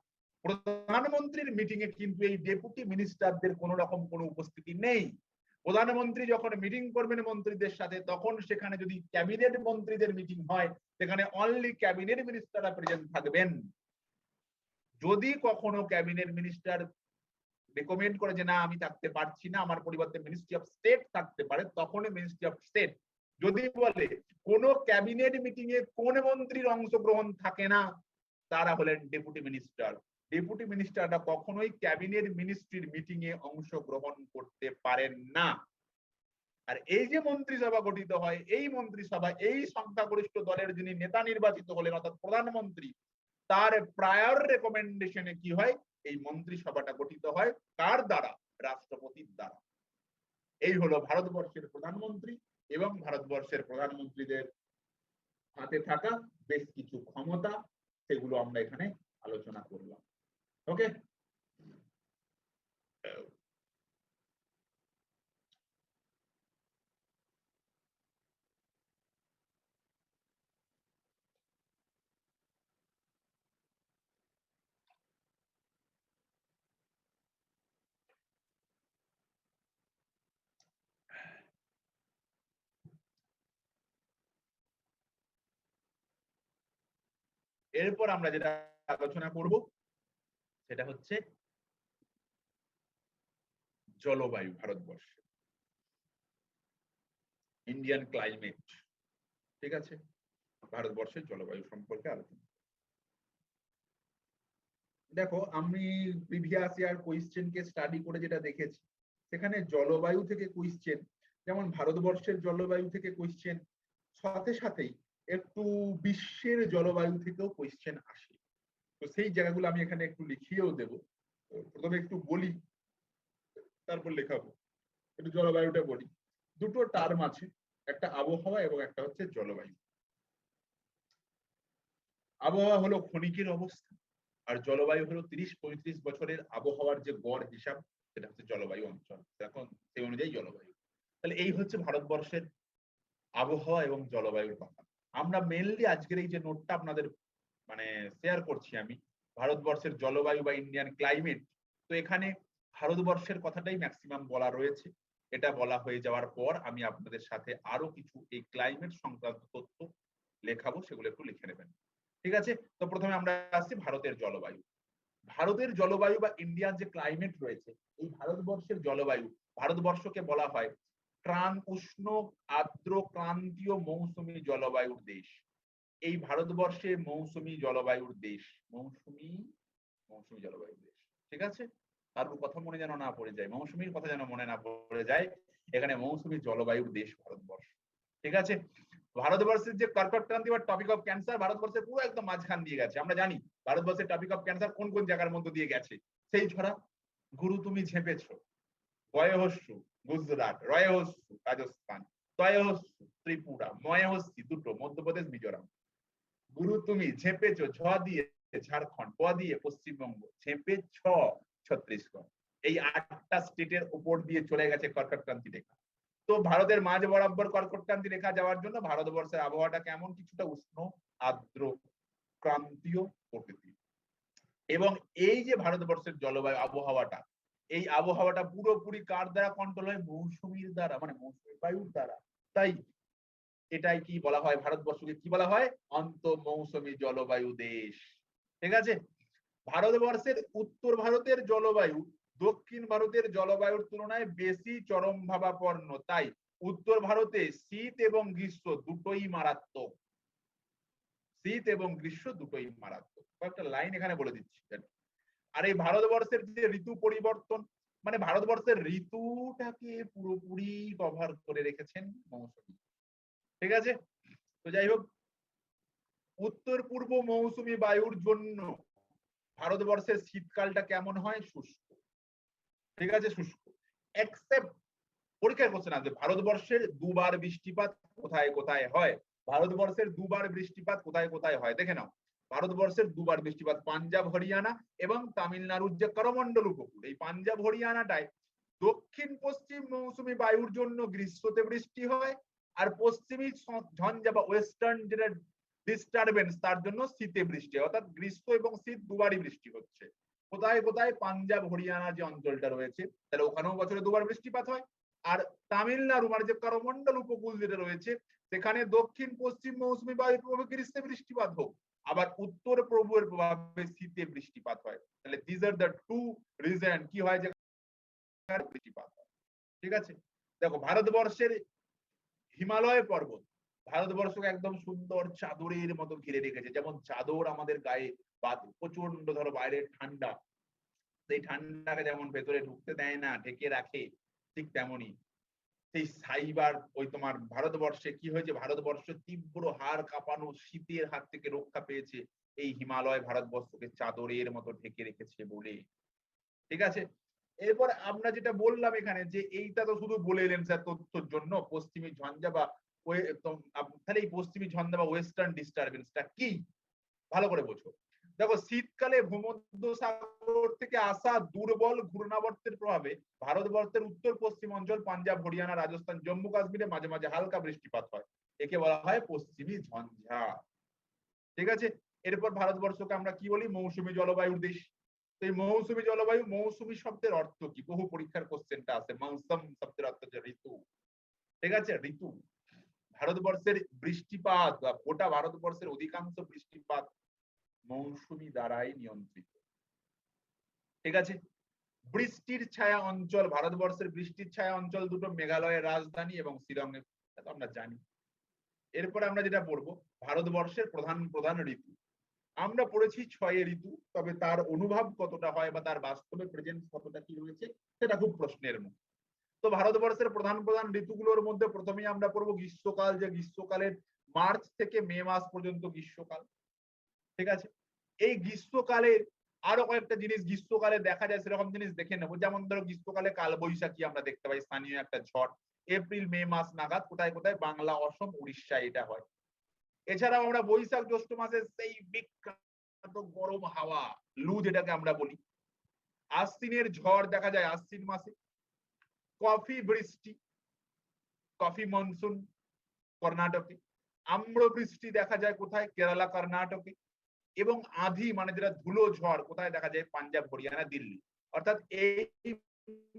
প্রধানমন্ত্রীর মিটিং এ কিন্তু এই ডেপুটি মিনিস্টারদের কোন রকম কোনো উপস্থিতি নেই। প্রধানমন্ত্রী যখন মিটিং করবেন মন্ত্রীদের সাথে তখন সেখানে যদি ক্যাবিনেট মন্ত্রীদের মিটিং হয় সেখানে অনলি ক্যাবিনেট মিনিস্টাররা প্রেজেন্ট থাকবেন। যদি কখনো ক্যাবিনেট মিনিস্টার রেকমেন্ড করে যে না আমি থাকতে পারছি না, আমার পরিবর্তে মিনিস্ট্রি অফ স্টেট থাকতে পারে, তখনই মিনিস্ট্রি অফ স্টেট। যদি বলে কোন ক্যাবিনেট মিটিং এ কোন মন্ত্রীর অংশগ্রহণ থাকে না, তারা হলেন ডেপুটি মিনিস্টার। ডেপুটি মিনিস্টাররা কখনোই ক্যাবিনেট মিনিস্ট্রির মিটিং এ অংশগ্রহণ করতে পারেন না। আর এই যে মন্ত্রিসভা গঠিত হয়, এই মন্ত্রিসভা এই সংখ্যাগরিষ্ঠ দলের যিনি নেতা নির্বাচিত হলেন অর্থাৎ প্রধানমন্ত্রী, তার প্রায়র রেকমেন্ডেশনে কি হয়, এই মন্ত্রিসভাটা গঠিত হয় কার দ্বারা? রাষ্ট্রপতির দ্বারা। এই হলো ভারতবর্ষের প্রধানমন্ত্রী এবং ভারতবর্ষের প্রধানমন্ত্রীদের হাতে থাকা বেশ কিছু ক্ষমতা, সেগুলো আমরা এখানে আলোচনা করলাম। ওকে, এরপর আমরা যেটা আলোচনা করব সেটা হচ্ছে জলবায়ু। ভারতবর্ষে ইন্ডিয়ান ক্লাইমেট, ঠিক আছে, ভারতবর্ষের জলবায়ু সম্পর্কে আলোচনা। দেখো, আমি প্রিভিয়াস ইয়ার কোয়েশ্চেনকে স্টাডি করে যেটা দেখেছি, সেখানে জলবায়ু থেকে কোয়েশ্চেন, যেমন ভারতবর্ষের জলবায়ু থেকে কোয়েশ্চেন, সাথে সাথেই একটু বিশ্বের জলবায়ু থেকেও কোয়েশ্চেন আসে। তো সেই জায়গাগুলো আমি এখানে একটু লিখিয়েও দেব। প্রথমে একটু বলি, তারপর লেখাবো। একটু জলবায়ুটা বলি। দুটো টার্ম আছে, একটা আবহাওয়া এবং একটা হচ্ছে জলবায়ু। আবহাওয়া হলো ক্ষণিকের অবস্থা, আর জলবায়ু হলো 30-35 বছরের আবহাওয়ার যে গড় হিসাব, সেটা হচ্ছে জলবায়ু অঞ্চল। এখন সেই অনুযায়ী জলবায়ু। তাহলে এই হচ্ছে ভারতবর্ষের আবহাওয়া এবং জলবায়ুর কথা। আমরা মেইনলি আজকের এই যে নোটটা আপনাদের মানে শেয়ার করছি আমি, ভারতবর্ষের জলবায়ু বা ইন্ডিয়ান ক্লাইমেট, তো এখানে ভারতবর্ষের কথাটাই ম্যাক্সিমাম বলা রয়েছে। এটা বলা হয়ে যাওয়ার পর আমি আপনাদের সাথে আরো কিছু এই ক্লাইমেট সংক্রান্ত তথ্য লেখাবো, সেগুলো একটু লিখে নেবেন। ঠিক আছে, তো প্রথমে আমরা আসছি ভারতের জলবায়ু। ভারতের জলবায়ু বা ইন্ডিয়ান যে ক্লাইমেট রয়েছে, এই ভারতবর্ষের জলবায়ু, ভারতবর্ষকে বলা হয় উষ্ণ আর্দ্র ক্রান্তীয় মৌসুমী জলবায়ুর দেশ। এই ভারতবর্ষে মৌসুমী জলবায়ুর দেশ, মৌসুমী জলবায়ুর দেশ। ঠিক আছে, তার কথা মনে যেন না পড়ে যায়, মৌসুমীর কথা যেন মনে না পড়ে যায়, এখানে মৌসুমী জলবায়ুর দেশ ভারতবর্ষ। ঠিক আছে, ভারতবর্ষের যে কর্কট ক্রান্তি বা টপিক অফ ক্যান্সার, ভারতবর্ষের পুরো একদম মাঝখান দিয়ে গেছে। আমরা জানি ভারতবর্ষের টপিক অফ ক্যান্সার কোন কোন জায়গার মধ্যে দিয়ে গেছে। সেই ছড়া, গুরু তুমি ঝেপেছো, বয়হস্যু গুজরাট, রয়হস্যু রাজস্থান, তয়হস্যু ত্রিপুরা, ময়হস্যি দুটো মধ্যপ্রদেশ মিজোরাম। গুরু তুমি ঝেপেছো, ঝ দিয়ে ঝাড়খণ্ড, প দিয়ে পশ্চিমবঙ্গ, ঝেপে ছত্তিশগড়। এই 8টা স্টেটের উপর দিয়ে চলে গেছে কর্কট ক্রান্তি রেখা। তো ভারতের মাঝ বরাবর কর্কট ক্রান্তি রেখা যাওয়ার জন্য ভারতবর্ষের আবহাওয়াটা কেমন, কিছুটা উষ্ণ আর্দ্র ক্রান্তীয় প্রকৃতি। এবং এই যে ভারতবর্ষের জলবায়ু আবহাওয়াটা, এই আবহাওয়াটা পুরোপুরি কার দ্বারা কন্ট্রোল হয়, মৌসুমীর দ্বারা, মানে মৌসুমী বায়ুর দ্বারা। তাই এটাই কি বলা হয়, ভারতবর্ষকে কি বলা হয়, অন্ত মৌসুমী জলবায়ু দেশ। ঠিক আছে, ভারতবর্ষের উত্তর ভারতের জলবায়ু দক্ষিণ ভারতের জলবায়ুর তুলনায় বেশি চরম ভাবাপন্ন। তাই উত্তর ভারতে শীত এবং গ্রীষ্ম দুটোই মারাত্মক, শীত এবং গ্রীষ্ম দুটোই মারাত্মক। কয়েকটা লাইন এখানে বলে দিচ্ছি। আর এই ভারতবর্ষের যে ঋতু পরিবর্তন, মানে ভারতবর্ষের ঋতুটাকে পুরোপুরি কভার করে রেখেছেন মৌসুমী। ঠিক আছে, তো যাই হোক, উত্তর পূর্ব মৌসুমী বায়ুর জন্য ভারতবর্ষের শীতকালটা কেমন হয়, শুষ্ক। ঠিক আছে, শুষ্ক। এক্সেপ্ট পরীক্ষার কোশ্চেন আসবে, ভারতবর্ষের দুবার বৃষ্টিপাত কোথায় কোথায় হয়, ভারতবর্ষের দুবার বৃষ্টিপাত কোথায় কোথায় হয় দেখে নাও। ভারতবর্ষের দুবার বৃষ্টিপাত পাঞ্জাব হরিয়ানা এবং তামিলনাড়ুর যে করমন্ডল উপকূল, এই পাঞ্জাব হরিয়ানাটায় দক্ষিণ পশ্চিম মৌসুমী বায়ুর জন্য গ্রীষ্মতে বৃষ্টি হয়, আর পশ্চিমী ঝঞ্ঝা বা ওয়েস্টার্ন যেটা ডিস্টারবেন্স, তার জন্য শীতে বৃষ্টি হয়। অর্থাৎ গ্রীষ্ম এবং শীত দুবারই বৃষ্টি হচ্ছে। কোথায় কোথায়, পাঞ্জাব হরিয়ানা যে অঞ্চলটা রয়েছে, তাহলে ওখানেও বছরে দুবার বৃষ্টিপাত হয়। আর তামিলনাড়ু মানে যে করমন্ডল উপকূল যেটা রয়েছে, সেখানে দক্ষিণ পশ্চিম মৌসুমী বায়ুর প্রভাবে গ্রীষ্মে বৃষ্টিপাত হোক, আবার উত্তর প্রবাহের প্রভাবে শীতে বৃষ্টিপাত হয়। তাহলে this are the two reason কি হয় যে বৃষ্টিপাত হয়। ঠিক আছে, দেখো ভারতবর্ষের হিমালয় পর্বত ভারতবর্ষকে একদম সুন্দর চাদরের মতো ঘিরে রেখেছে। যেমন চাদর আমাদের গায়ে বা প্রচন্ড ধরো বাইরে ঠান্ডা, সেই ঠান্ডাকে যেমন ভেতরে ঢুকতে দেয় না, ঢেকে রাখে, ঠিক তেমনই সেই সাইবার ওই তোমার ভারতবর্ষে কি হয়েছে, ভারতবর্ষ তীব্র হাড় কাঁপানো শীতের হাত থেকে রক্ষা পেয়েছে এই হিমালয় ভারতবর্ষকে চাদরের মতো ঢেকে রেখেছে বলে। ঠিক আছে, এরপর আমরা যেটা বললাম এখানে যে এইটা তো শুধু বলে এলেন স্যার তথ্যের জন্য, পশ্চিমী ঝঞ্ঝা বা তাহলে এই পশ্চিমী ঝঞ্ঝা বা ওয়েস্টার্ন ডিস্টারবেন্সটা কি, ভালো করে বোঝো। দেখো, শীতকালে ভূমধ্যসাগর থেকে আসা দুর্বল ঘূর্ণাবর্তের প্রভাবে ভারতবর্ষের উত্তর পশ্চিম অঞ্চল, পাঞ্জাব, হরিয়ানা, রাজস্থান, জম্মু কাশ্মীরে মাঝে মাঝে হালকা বৃষ্টিপাত হয়। একে বলা হয় পশ্চিমী ঝঞ্ঝা। ঠিক আছে। এরপর ভারতবর্ষকে আমরা কি বলি? মৌসুমী জলবায়ুর দেশ। এই মৌসুমী জলবায়ু, মৌসুমী শব্দের অর্থ কি? বহু পরীক্ষার কোশ্চেনটা আছে। মৌসুম শব্দের অর্থ হচ্ছে ঋতু। ঠিক আছে, ঋতু। ভারতবর্ষের বৃষ্টিপাত বা গোটা ভারতবর্ষের অধিকাংশ বৃষ্টিপাত মৌসুমী দ্বারাই নিয়ন্ত্রিত। ঠিক আছে। বৃষ্টির ছায়া অঞ্চল, ভারতবর্ষের বৃষ্টির ছায়া অঞ্চল দুটো মেঘালয়ের রাজধানী এবং শিলংয়ের, আমরা জানি। এরপরে আমরা যেটা পড়বো, ভারতবর্ষের প্রধান প্রধান ঋতু। আমরা পড়েছি 6 ঋতু, তবে তার অনুভব কতটা হয় বা তার বাস্তবে প্রেজেন্স কতটা কি রয়েছে সেটা খুব প্রশ্নের মুখ। তো ভারতবর্ষের প্রধান প্রধান ঋতুগুলোর মধ্যে প্রথমেই আমরা পড়বো গ্রীষ্মকাল, যে গ্রীষ্মকালের মার্চ থেকে মে মাস পর্যন্ত গ্রীষ্মকাল। ঠিক আছে। এই গ্রীষ্মকালের আরো কয়েকটা জিনিস গ্রীষ্মকালে দেখা যায়, সেরকম জিনিস দেখে নেবো। যেমন ধরো, গ্রীষ্মকালে কালবৈশাখী আমরা দেখতে পাই, স্থানীয় একটা ঝড়। এপ্রিল মে মাস নাগাদ কোথায় কোথায় বাংলা, অসম, উড়িষ্যা এটা হয়। এছাড়াও আমরা বৈশাখ জ্যৈষ্ঠ মাসে সেই বিখ্যাত গরম হাওয়া, লু যেটাকে আমরা বলি। আশ্বিনের ঝড় দেখা যায় আশ্বিন মাসে। কফি বৃষ্টি, কফি মনসুন কর্ণাটকে। আম্র বৃষ্টি দেখা যায় কোথায়? কেরালা, কর্ণাটকে। এবং আঁধি মানে যেটা ধুলো ঝড় কোথায় দেখা যায়? পাঞ্জাব, হরিয়ানা, দিল্লি। অর্থাৎ এই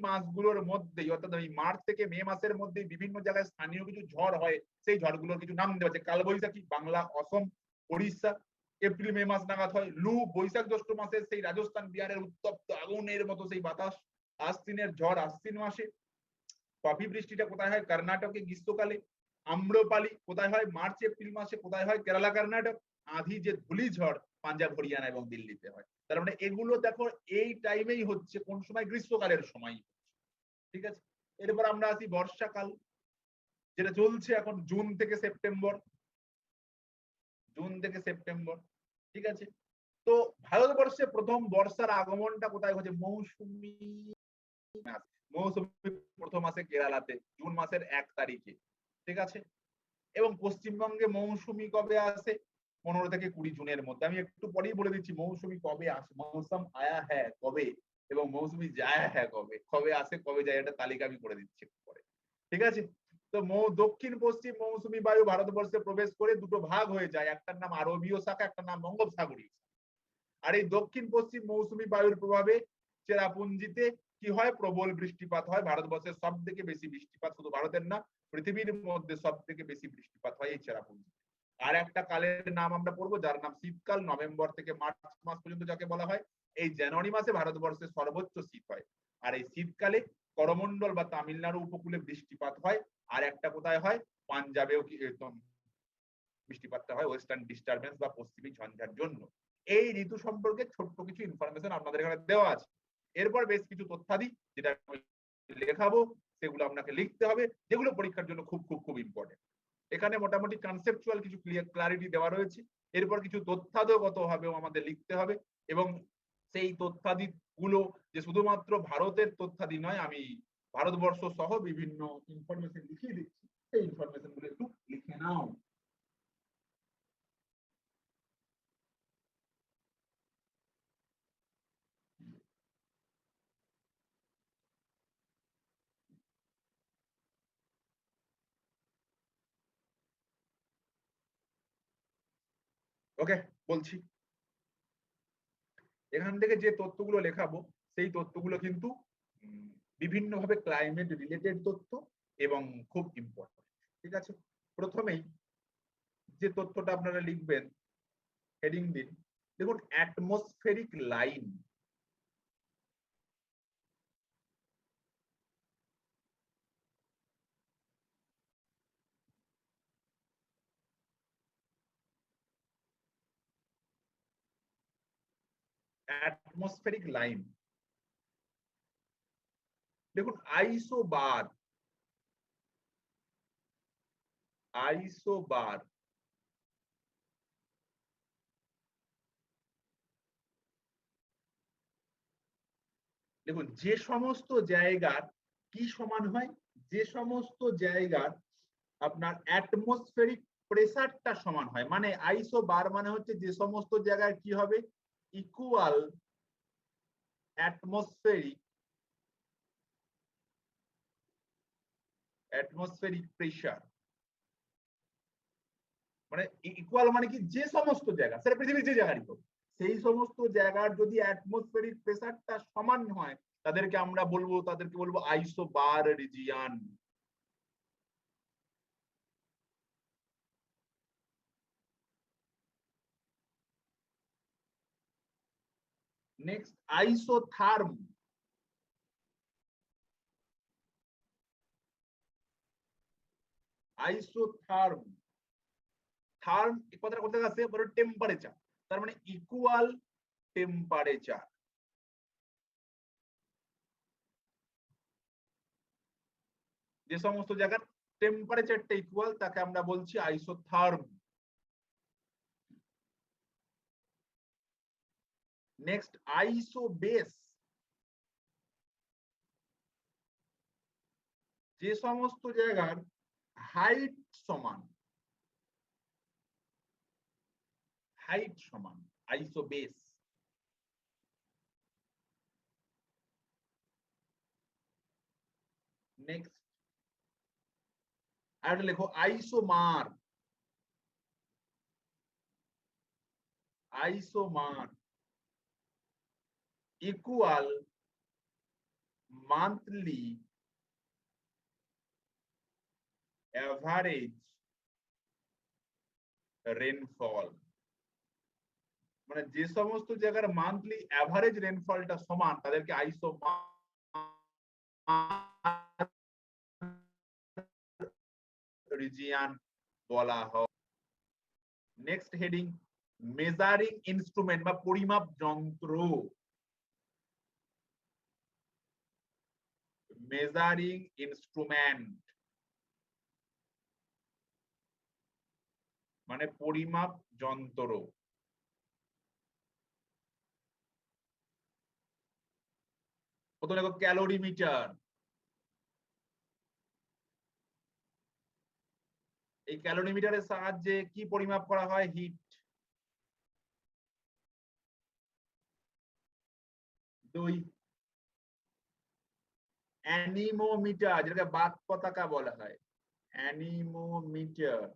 মাসগুলোর মধ্যেই, অর্থাৎ এই মার্চ থেকে মে মাসের মধ্যে বিভিন্ন জায়গায় স্থানীয় কিছু ঝড় হয়। সেই ঝড়গুলোর কিছু নাম দেওয়া আছে। কালবৈশাখী বাংলা, অসম, উড়িষ্যা এপ্রিল মে মাস নাগাদ হয়। লু বৈশাখ জ্যৈষ্ঠ মাসে, সেই রাজস্থান বিহারের উত্তপ্ত আগুনের মতো সেই বাতাস। আশ্বিনের ঝড় আশ্বিন মাসে। কফি বৃষ্টিটা কোথায় হয়? কর্ণাটকে গ্রীষ্মকালে। আম্রপালি কোথায় হয়? মার্চ এপ্রিল মাসে। কোথায় হয়? কেরালা, কর্ণাটক। আঁধি যে ধুলি ঝড় পাঞ্জাব, হরিয়ানা এবং দিল্লিতে হয়। তার মানে এগুলো দেখো এই টাইমেই হচ্ছে, কোন সময়? গ্রীষ্মকালের সময়। ঠিক আছে। এরপর আমরা আসি বর্ষাকাল, যেটা চলছে এখন জুন থেকে সেপ্টেম্বর। জুন থেকে সেপ্টেম্বর। ঠিক আছে। তো ভারতবর্ষে প্রথম বর্ষার আগমনটা কোথায় হচ্ছে? মৌসুমী মৌসুমী প্রথম আসে কেরালাতে জুন মাসের 1 তারিখে। ঠিক আছে। এবং পশ্চিমবঙ্গে মৌসুমী কবে আসে? 15 থেকে 20 জুনের মধ্যে। আমি একটু পরেই বলে দিচ্ছি মৌসুমী কবে আসে। মৌসুম আয়া হ্যাঁ কবে, এবং মৌসুমী যায়া হ্যাঁ কবে। কবে আসে কবে যায় এটা তালিকা আমি করে দিচ্ছি পরে। ঠিক আছে। তো দক্ষিণ পশ্চিম মৌসুমী বায়ু ভারতবর্ষে প্রবেশ করে দুটো ভাগ হয়ে যায়। একটার নাম আরবীয় শাখা, একটার নাম বঙ্গোপসাগরীয়। আর এই দক্ষিণ পশ্চিম মৌসুমী বায়ুর প্রভাবে চেরাপুঞ্জিতে কি হয়? প্রবল বৃষ্টিপাত হয়। ভারতবর্ষের সব থেকে বেশি বৃষ্টিপাত, শুধু ভারতের না পৃথিবীর মধ্যে সব থেকে বেশি বৃষ্টিপাত হয় এই চেরাপুঞ্জি। আর একটা কালের নাম আমরা পড়বো যার নাম শীতকাল, নভেম্বর থেকে মার্চ মাস পর্যন্ত যাকে বলা হয়। এই জানুয়ারি মাসে ভারতবর্ষের সর্বোচ্চ শীত হয়। আর এই শীতকালে করমণ্ডল বা তামিলনাড়ু উপকূলে বৃষ্টিপাত হয়। আর একটা কোথায় হয়? পাঞ্জাবেও বৃষ্টিপাতটা হয় ওয়েস্টার্ন ডিস্টারবেন্স বা পশ্চিমী ঝঞ্ঝার জন্য। এই ঋতু সম্পর্কে ছোট্ট কিছু ইনফরমেশন আপনাদের এখানে দেওয়া আছে। এরপর বেশ কিছু তথ্যাদি যেটা লেখাবো, সেগুলো আপনাকে লিখতে হবে, যেগুলো পরীক্ষার জন্য খুব খুব খুব ইম্পর্টেন্ট। এখানে মোটামুটি কনসেপচুয়াল কিছু ক্লারিটি দেওয়া রয়েছে। এরপর কিছু তথ্যাদিগত ভাবেও আমাদের লিখতে হবে, এবং সেই তথ্যাদি গুলো যে শুধুমাত্র ভারতের তথ্যাদি নয়, আমি ভারতবর্ষ সহ বিভিন্ন ইনফরমেশন লিখিয়ে দিচ্ছি, সেই ইনফরমেশন গুলো একটু লিখে নাও। ওকে, বলছি। এখান থেকে যে তথ্যগুলো লেখাবো সেই তথ্যগুলো কিন্তু বিভিন্নভাবে ক্লাইমেট রিলেটেড তথ্য এবং খুব ইম্পর্টেন্ট। ঠিক আছে। প্রথমেই যে তথ্যটা আপনারা লিখবেন, হেডিং দিন, দেখুন অ্যাটমসফেরিক লাইন। অ্যাটমসফেরিক লাইন, দেখুন আইসোবার, আইসোবার দেখুন যে সমস্ত জায়গার কি সমান হয়, যে সমস্ত জায়গার আপনার অ্যাটমসফেরিক প্রেসারটা সমান হয়, মানে আইসো বার মানে হচ্ছে যে সমস্ত জায়গায় কি হবে, ইকুয়াল অ্যাটমসফেরিক প্রেসার, মানে ইকুয়াল মানে কি যে সমস্ত জায়গা, সেটা পৃথিবীর যে জায়গারই হোক, সেই সমস্ত জায়গার যদি অ্যাটমসফেরিক প্রেসারটা সমান হয় তাদেরকে আমরা বলবো, তাদেরকে বলবো isobar region. Next isotherm. Isotherm, therm এই কথাটা কোথা থেকে আসে, বলো টেম্পারেচার, তার মানে ইকুয়াল টেম্পারেচার। যে সমস্ত জায়গার টেম্পারেচারটা ইকুয়াল তাকে আমরা বলছি আইসোথার্ম। নেক্সট আইসোবেস, যে সমস্ত জায়গার হাইট সমান, হাইট সমান, আইসোবেস। নেক্সট আর লেখো isomer. Isomer equal monthly average rainfall, মানে যে সমস্ত জায়গার মান্থলি অ্যাভারেজ রেনফলটা সমান তাদেরকে আইসোমার রিজিয়ন বলা হয়। নেক্সট হেডিং মেজারিং ইনস্ট্রুমেন্ট বা পরিমাপ যন্ত্র। মেজারিং ইনস্ট্রুমেন্ট মানে পরিমাপ যন্ত্র। প্রথমে দেখো ক্যালোরিমিটার। এই ক্যালোরিমিটারের সাহায্যে কি পরিমাপ করা হয়, হিট। দুই অ্যানিমোমিটার, যেটাকে বাত পতাকা বলা হয়, অ্যানিমোমিটার।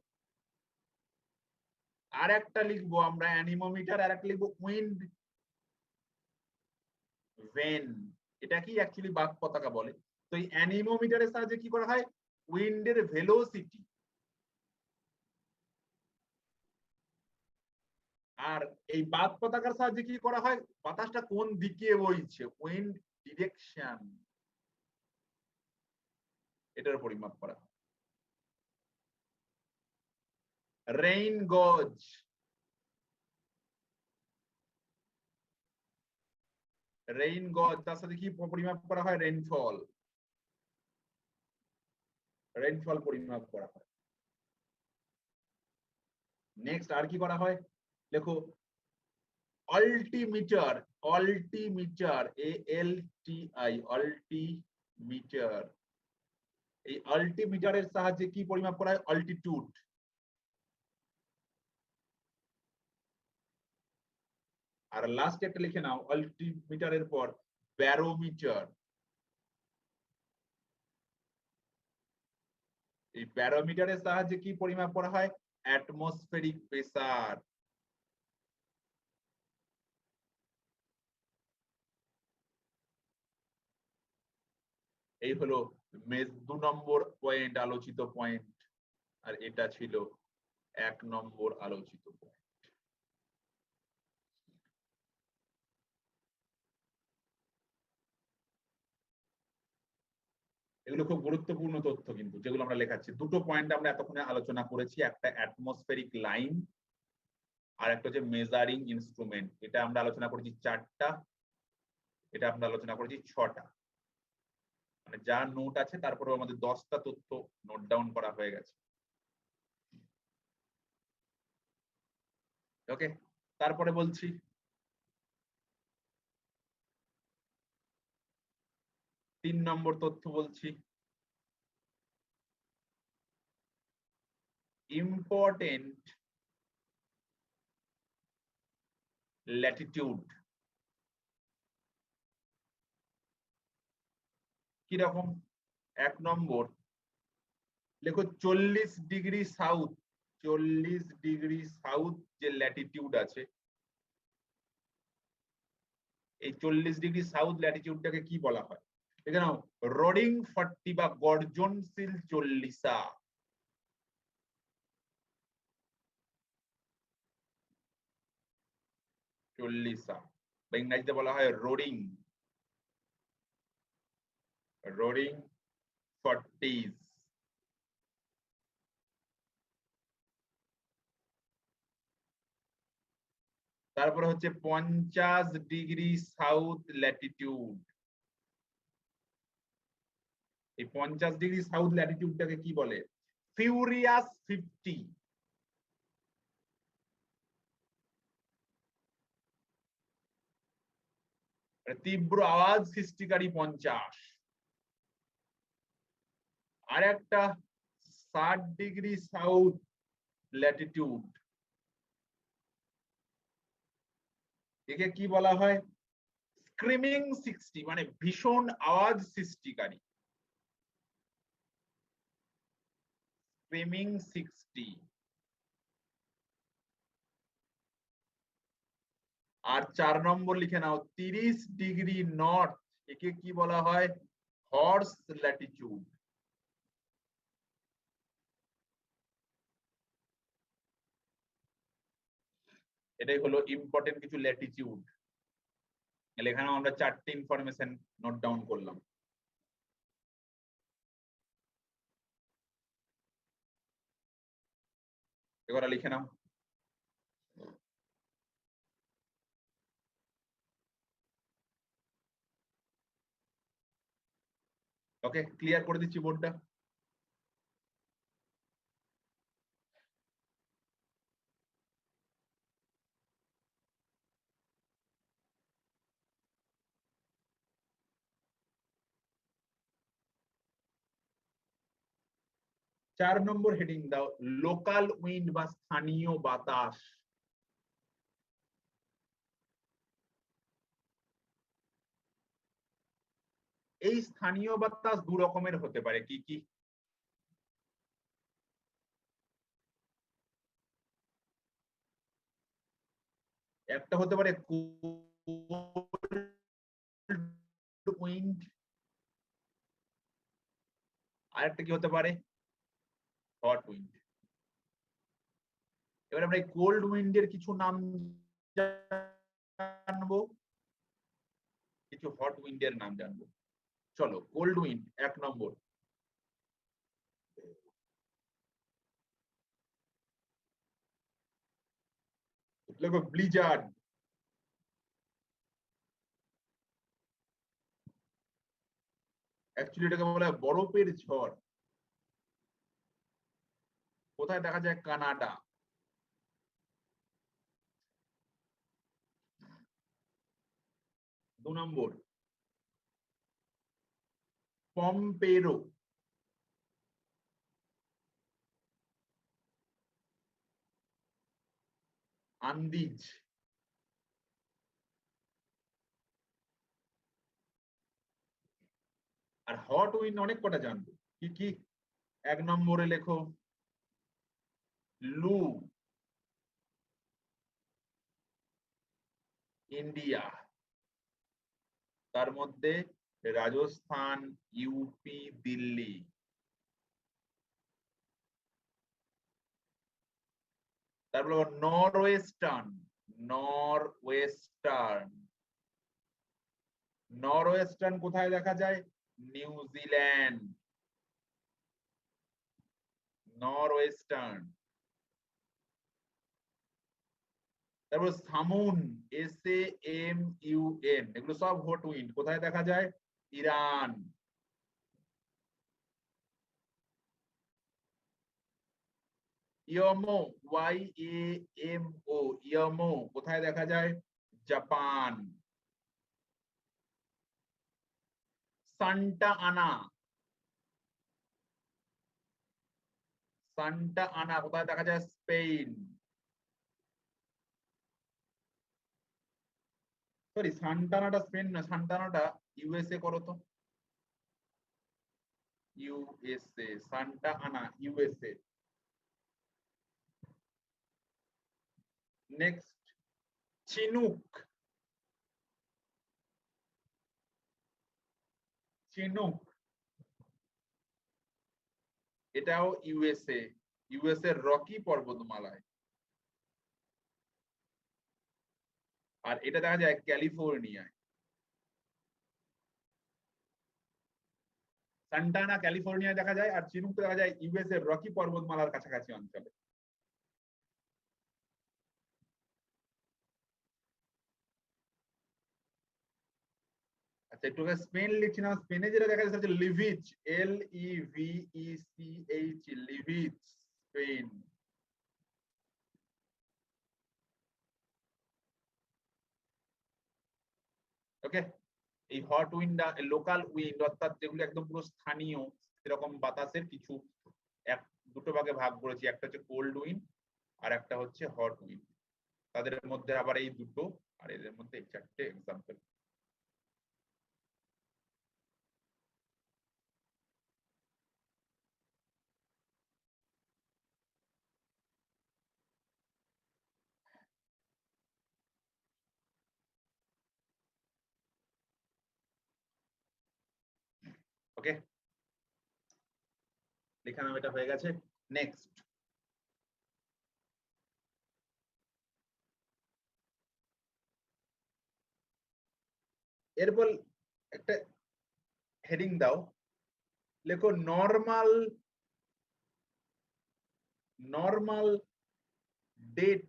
আর একটা লিখবো আমরা অ্যানিমোমিটার, আর একটা লিখবো উইন্ড ভেন। এটা কি অ্যাকচুয়ালি বাত পতাকা বলে। তো এই অ্যানিমোমিটারের সাহায্যে কি করা হয়, উইন্ডের ভেলোসিটি আর এই বাত পতাকার সাহায্যে কি করা হয়, বাতাসটা কোন দিকে বইছে, উইন্ড ডিরেকশন, এটার পরিমাপ করা হয়। রেইন গজ, রেইন গজ তার সাথে কি পরিমাপ করা হয়, রেইনফল, রেইনফল পরিমাপ করা হয়। নেক্সট আর কি করা হয়, দেখো অল্টিমিটার। Altimeter, ALTI, altimeter. এই অল্টিমিটারের সাহায্যে কি পরিমাপ করা হয়, অল্টিটিউড। আর লাস্ট একটা লিখে নাও অল্টিমিটারের পর ব্যারোমিটার। এই ব্যারোমিটারের সাহায্যে কি পরিমাপ করা হয়, অ্যাটমসফেরিক প্রেসার। এই হলো 2 নম্বর পয়েন্ট, আলোচিত পয়েন্ট, আর এটা ছিল 1 নম্বর আলোচিত পয়েন্ট। এগুলো খুব গুরুত্বপূর্ণ তথ্য কিন্তু যেগুলো আমরা লেখাচ্ছি। দুটো পয়েন্ট আমরা এতক্ষণে আলোচনা করেছি, একটা অ্যাটমসফেরিক লাইন আর একটা হচ্ছে মেজারিং ইনস্ট্রুমেন্ট। এটা আমরা আলোচনা করেছি 4টা, এটা আমরা আলোচনা করেছি 6টা। মানে যা নোট আছে তারপরেও আমাদের 10টা তথ্য নোট ডাউন করা হয়ে গেছে। ওকে, তারপরে বলছি 3 নম্বর তথ্য বলছি, ইম্পর্টেন্ট ল্যাটিটিউড। কিরকম? 1 নম্বর লেখো 40 ডিগ্রি সাউথ, 40 ডিগ্রি সাউথ যে ল্যাটিটিউড আছে, এই 40 ডিগ্রি সাউথ ল্যাটিটিউডটাকে কি বলা হয়? দেখে নাও, রোডিং 40 বা গর্জনশীল চল্লিশা। চল্লিশা বা ইংরেজিতে বলা হয় রোডিং, রোডিং 40s। তারপরে হচ্ছে 50 ডিগ্রি সাউথ ল্যাটিটিউড। এই 50 ডিগ্রি সাউথ ল্যাটিটিউডটাকে কি বলে? ফিউরিয়াস 50। তীব্র আওয়াজ সৃষ্টিকারী 50। আর একটা 60 ডিগ্রি সাউথ ল্যাটিটিউড, একে কি বলা হয়? স্ক্রিমিং 60, মানে ভীষণ আওয়াজ সৃষ্টিকারী, স্ক্রিমিং 60। আর 4 নম্বর লিখে নাও 30 ডিগ্রি নর্থ, একে কি বলা হয়? Horse Latitude. এটাই হলো ইম্পর্টেন্ট কিছু ল্যাটিটিউড। এখানে আমরা 4টে ইনফরমেশন নোট ডাউন করলাম। এবার লিখে নাও। ওকে, ক্লিয়ার করে দিচ্ছি বোর্ডটা। চার নম্বর হেডিং দাও, লোকাল উইন্ড বা স্থানীয় বাতাস। এই স্থানীয় বাতাস দু রকমের হতে পারে, কি কি? একটা হতে পারে কোল্ড উইন্ড, আর একটা কি হতে পারে? Hot wind. এবার আমরা এই কোল্ড উইন্ডের কিছু নাম জানবো, কিছু হট উইন্ডের নাম জানবো। চলো, কোল্ড উইন্ড 1 নম্বর, দেখো ব্লিজার্ড। অ্যাকচুয়ালি এটাকে বলা হয় বরফের ঝড়। কোথায় দেখা যায়? কানাডা। 2 নম্বর পম্পেরো, আন্দিজ। আর হট উইন্ড অনেক কটা জানবো, কি কি? 1 নম্বরে লেখো লু, ইন্ডিয়া। তার মধ্যে রাজস্থান, ইউপি, দিল্লি। তারপর নর ওয়েস্টার্ন, নর ওয়েস্টার্ন। নর ওয়েস্টার্ন কোথায় দেখা যায়? নিউজিল্যান্ড। নর ওয়েস্টার্ন। তারপর সামুন, SAMUN, এগুলো সব হট উইন্ড, কোথায় দেখা যায়? ইরান। ইয়মো, YAMO, ইয়মো কোথায় দেখা যায়? জাপান। সান্টা আনা। সান্টা আনা কোথায় দেখা যায়? স্পেন। সরি, সান্টানাটা স্পেন না, সান্টানাটা ইউএসএ করো তো। ইউএসএ, সান্টা আনা ইউএসএ। নেক্সট, চিনুক। চিনুক, এটাও ইউএসএ, ইউএসএ রকি পর্বতমালায়। আর এটা দেখা যায় ক্যালিফোর্নিয়ায়। সান্টানা ক্যালিফোর্নিয়ায় দেখা যায়, আর চিনুক দেখা যায় ইউএসএ রকি পর্বতমালার কাছাকাছি অঞ্চলে। আচ্ছা, একটু স্পেন লিখছি না, স্পেনে যেটা দেখা যাচ্ছে হচ্ছে লিভিচ, LEVECH, লিভিচ, স্পেন। ওকে, এই হট উইন্ড, লোকাল উইন্ড অর্থাৎ যেগুলো একদম পুরো স্থানীয় সেরকম বাতাসের কিছু দুটো ভাগে ভাগ করেছি, একটা হচ্ছে কোল্ড উইন্ড আর একটা হচ্ছে হট উইন্ড। তাদের মধ্যে আবার এই দুটো, আর এদের মধ্যে এই চারটে এক্সাম্পল। ওকে, লিখানাম এটা হয়ে গেছে। নেক্সট, এরপর একটা হেডিং দাও, লেখো normal, normal date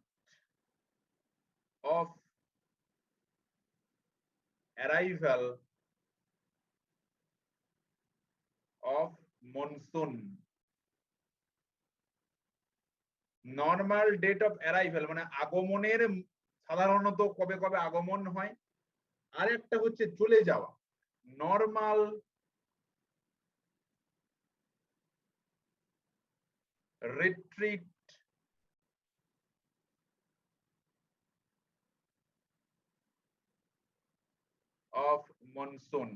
of arrival of monsoon. Normal date of arrival মানে আগমনের সাধারণত কবে কবে আগমন হয়, আর একটা হচ্ছে চলে যাওয়া। নরমাল রিট্রিট অফ মনসুন,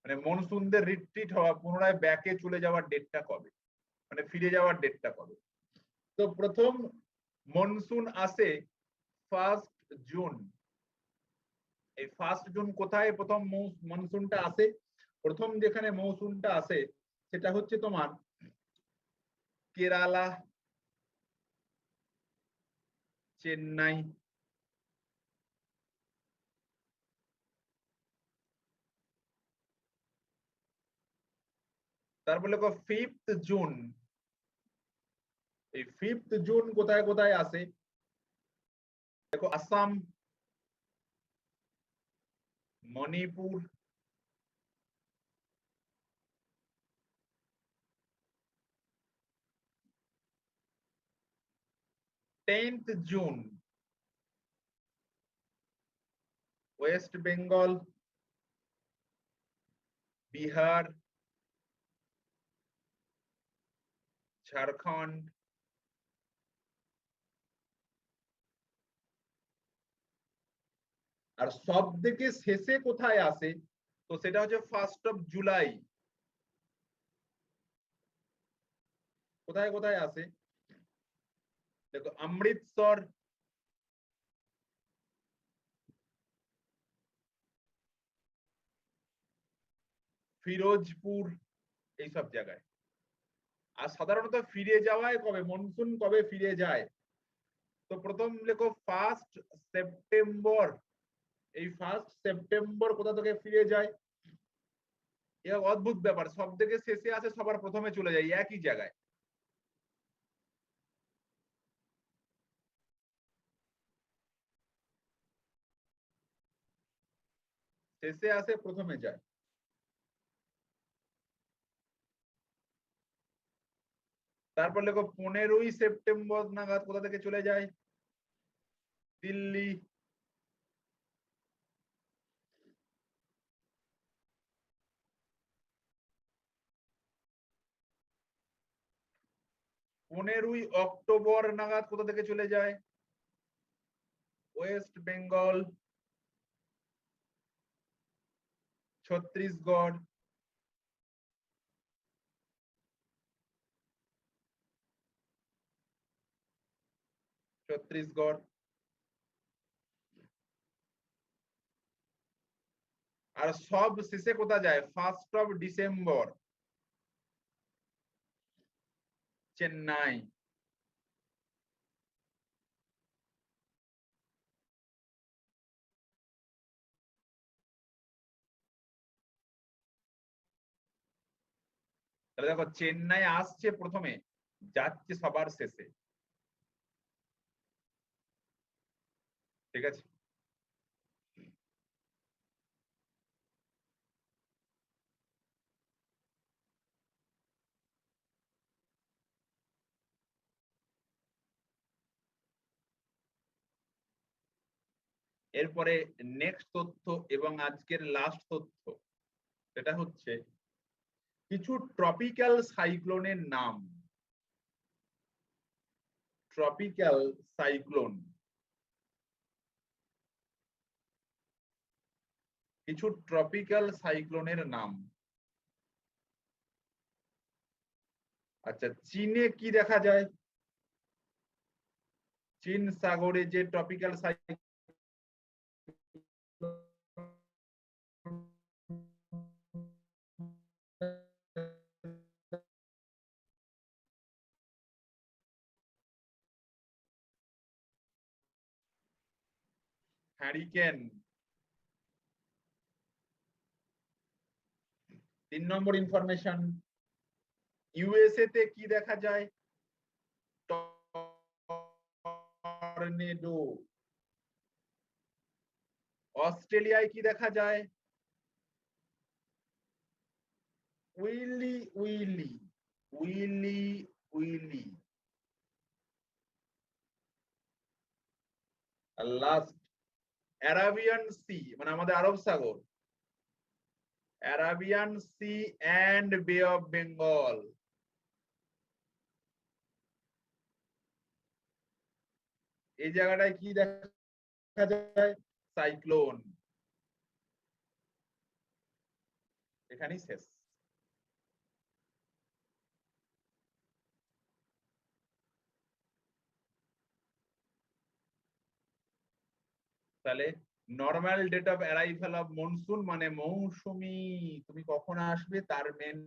মানে মনসুনদের রিট্রিট হওয়া, পুনরায় ব্যাকে চলে যাওয়ার ডেটটা কবে, মানে ফিরে যাওয়ার ডেটটা কবে। তো প্রথম মনসুন আসে 1 জুন। এই 1 জুন কোথায় প্রথম মনসুনটা আসে? প্রথম যেখানে মৌসুমটা আসে সেটা হচ্ছে তোমার কেরালা, চেন্নাই, তারপর লেখো 5 জুন। এই 5 জুন কোথায় কোথায় আসে? দেখো, আসাম, মণিপুর, টেন্থ জুন ওয়েস্ট বেঙ্গল, বিহার, ঝাড়খণ্ড, আর সব থেকে শেষে কোথায় আসে? তো সেটা হচ্ছে 1 জুলাই। কোথায় কোথায় আসে? দেখো, অমৃতসর, ফিরোজপুর, এইসব জায়গায়। আর সাধারণত ফিরে যাওয়ায় কবে, মনসুন কবে ফিরে যায়? তো প্রথম লেখো 1 সেপ্টেম্বর। এই 1 সেপ্টেম্বর কোথা থেকে ফিরে যায়? এ অদ্ভুত ব্যাপার, সব থেকে শেষে আসে, সবার প্রথমে চলে যায় একই জায়গায়। শেষে আসে, প্রথমে যায়। তারপর লেখো 15 সেপ্টেম্বর নাগাদ কোথা থেকে চলে যায়? দিল্লি। 15ই অক্টোবর নাগাদ কোথা থেকে চলে যায়? ওয়েস্ট বেঙ্গল, ছত্তিশগড়, ছত্তিশগড়, আর সব শেষে কোথা যায়? 1 ডিসেম্বর চেন্নাই। তাহলে দেখো চেন্নাই আসছে প্রথমে, যাচ্ছে সবার শেষে। ঠিক আছে, এরপরে নেক্সট তথ্য এবং আজকের লাস্ট তথ্য, সেটা হচ্ছে কিছু ট্রপিক্যাল সাইক্লোনের নাম। ট্রপিক্যাল সাইক্লোন, কিছু ট্রপিক্যাল সাইক্লোনের নাম। আচ্ছা, চীনে কি দেখা যায়? চীন সাগরে যে ট্রপিক্যাল সাইক্লোন, হ্যারিকেন। 3 নম্বর ইনফরমেশন, ইউএসএ তে কি দেখা যায়? টর্নেডো। অস্ট্রেলিয়ায় কি দেখা যায়? Willy willy willy willy. আর লাস্ট অ্যারাবিয়ান সি, মানে আমাদের আরব সাগর, Arabian Sea and Bay of Bengal. এই জায়গাটায় কি দেখা যায়? সাইক্লোন। এখানেই শেষ। তাহলে normal date of arrival of monsoon মানে মৌসুমী তুমি কখন আসবে তার মেন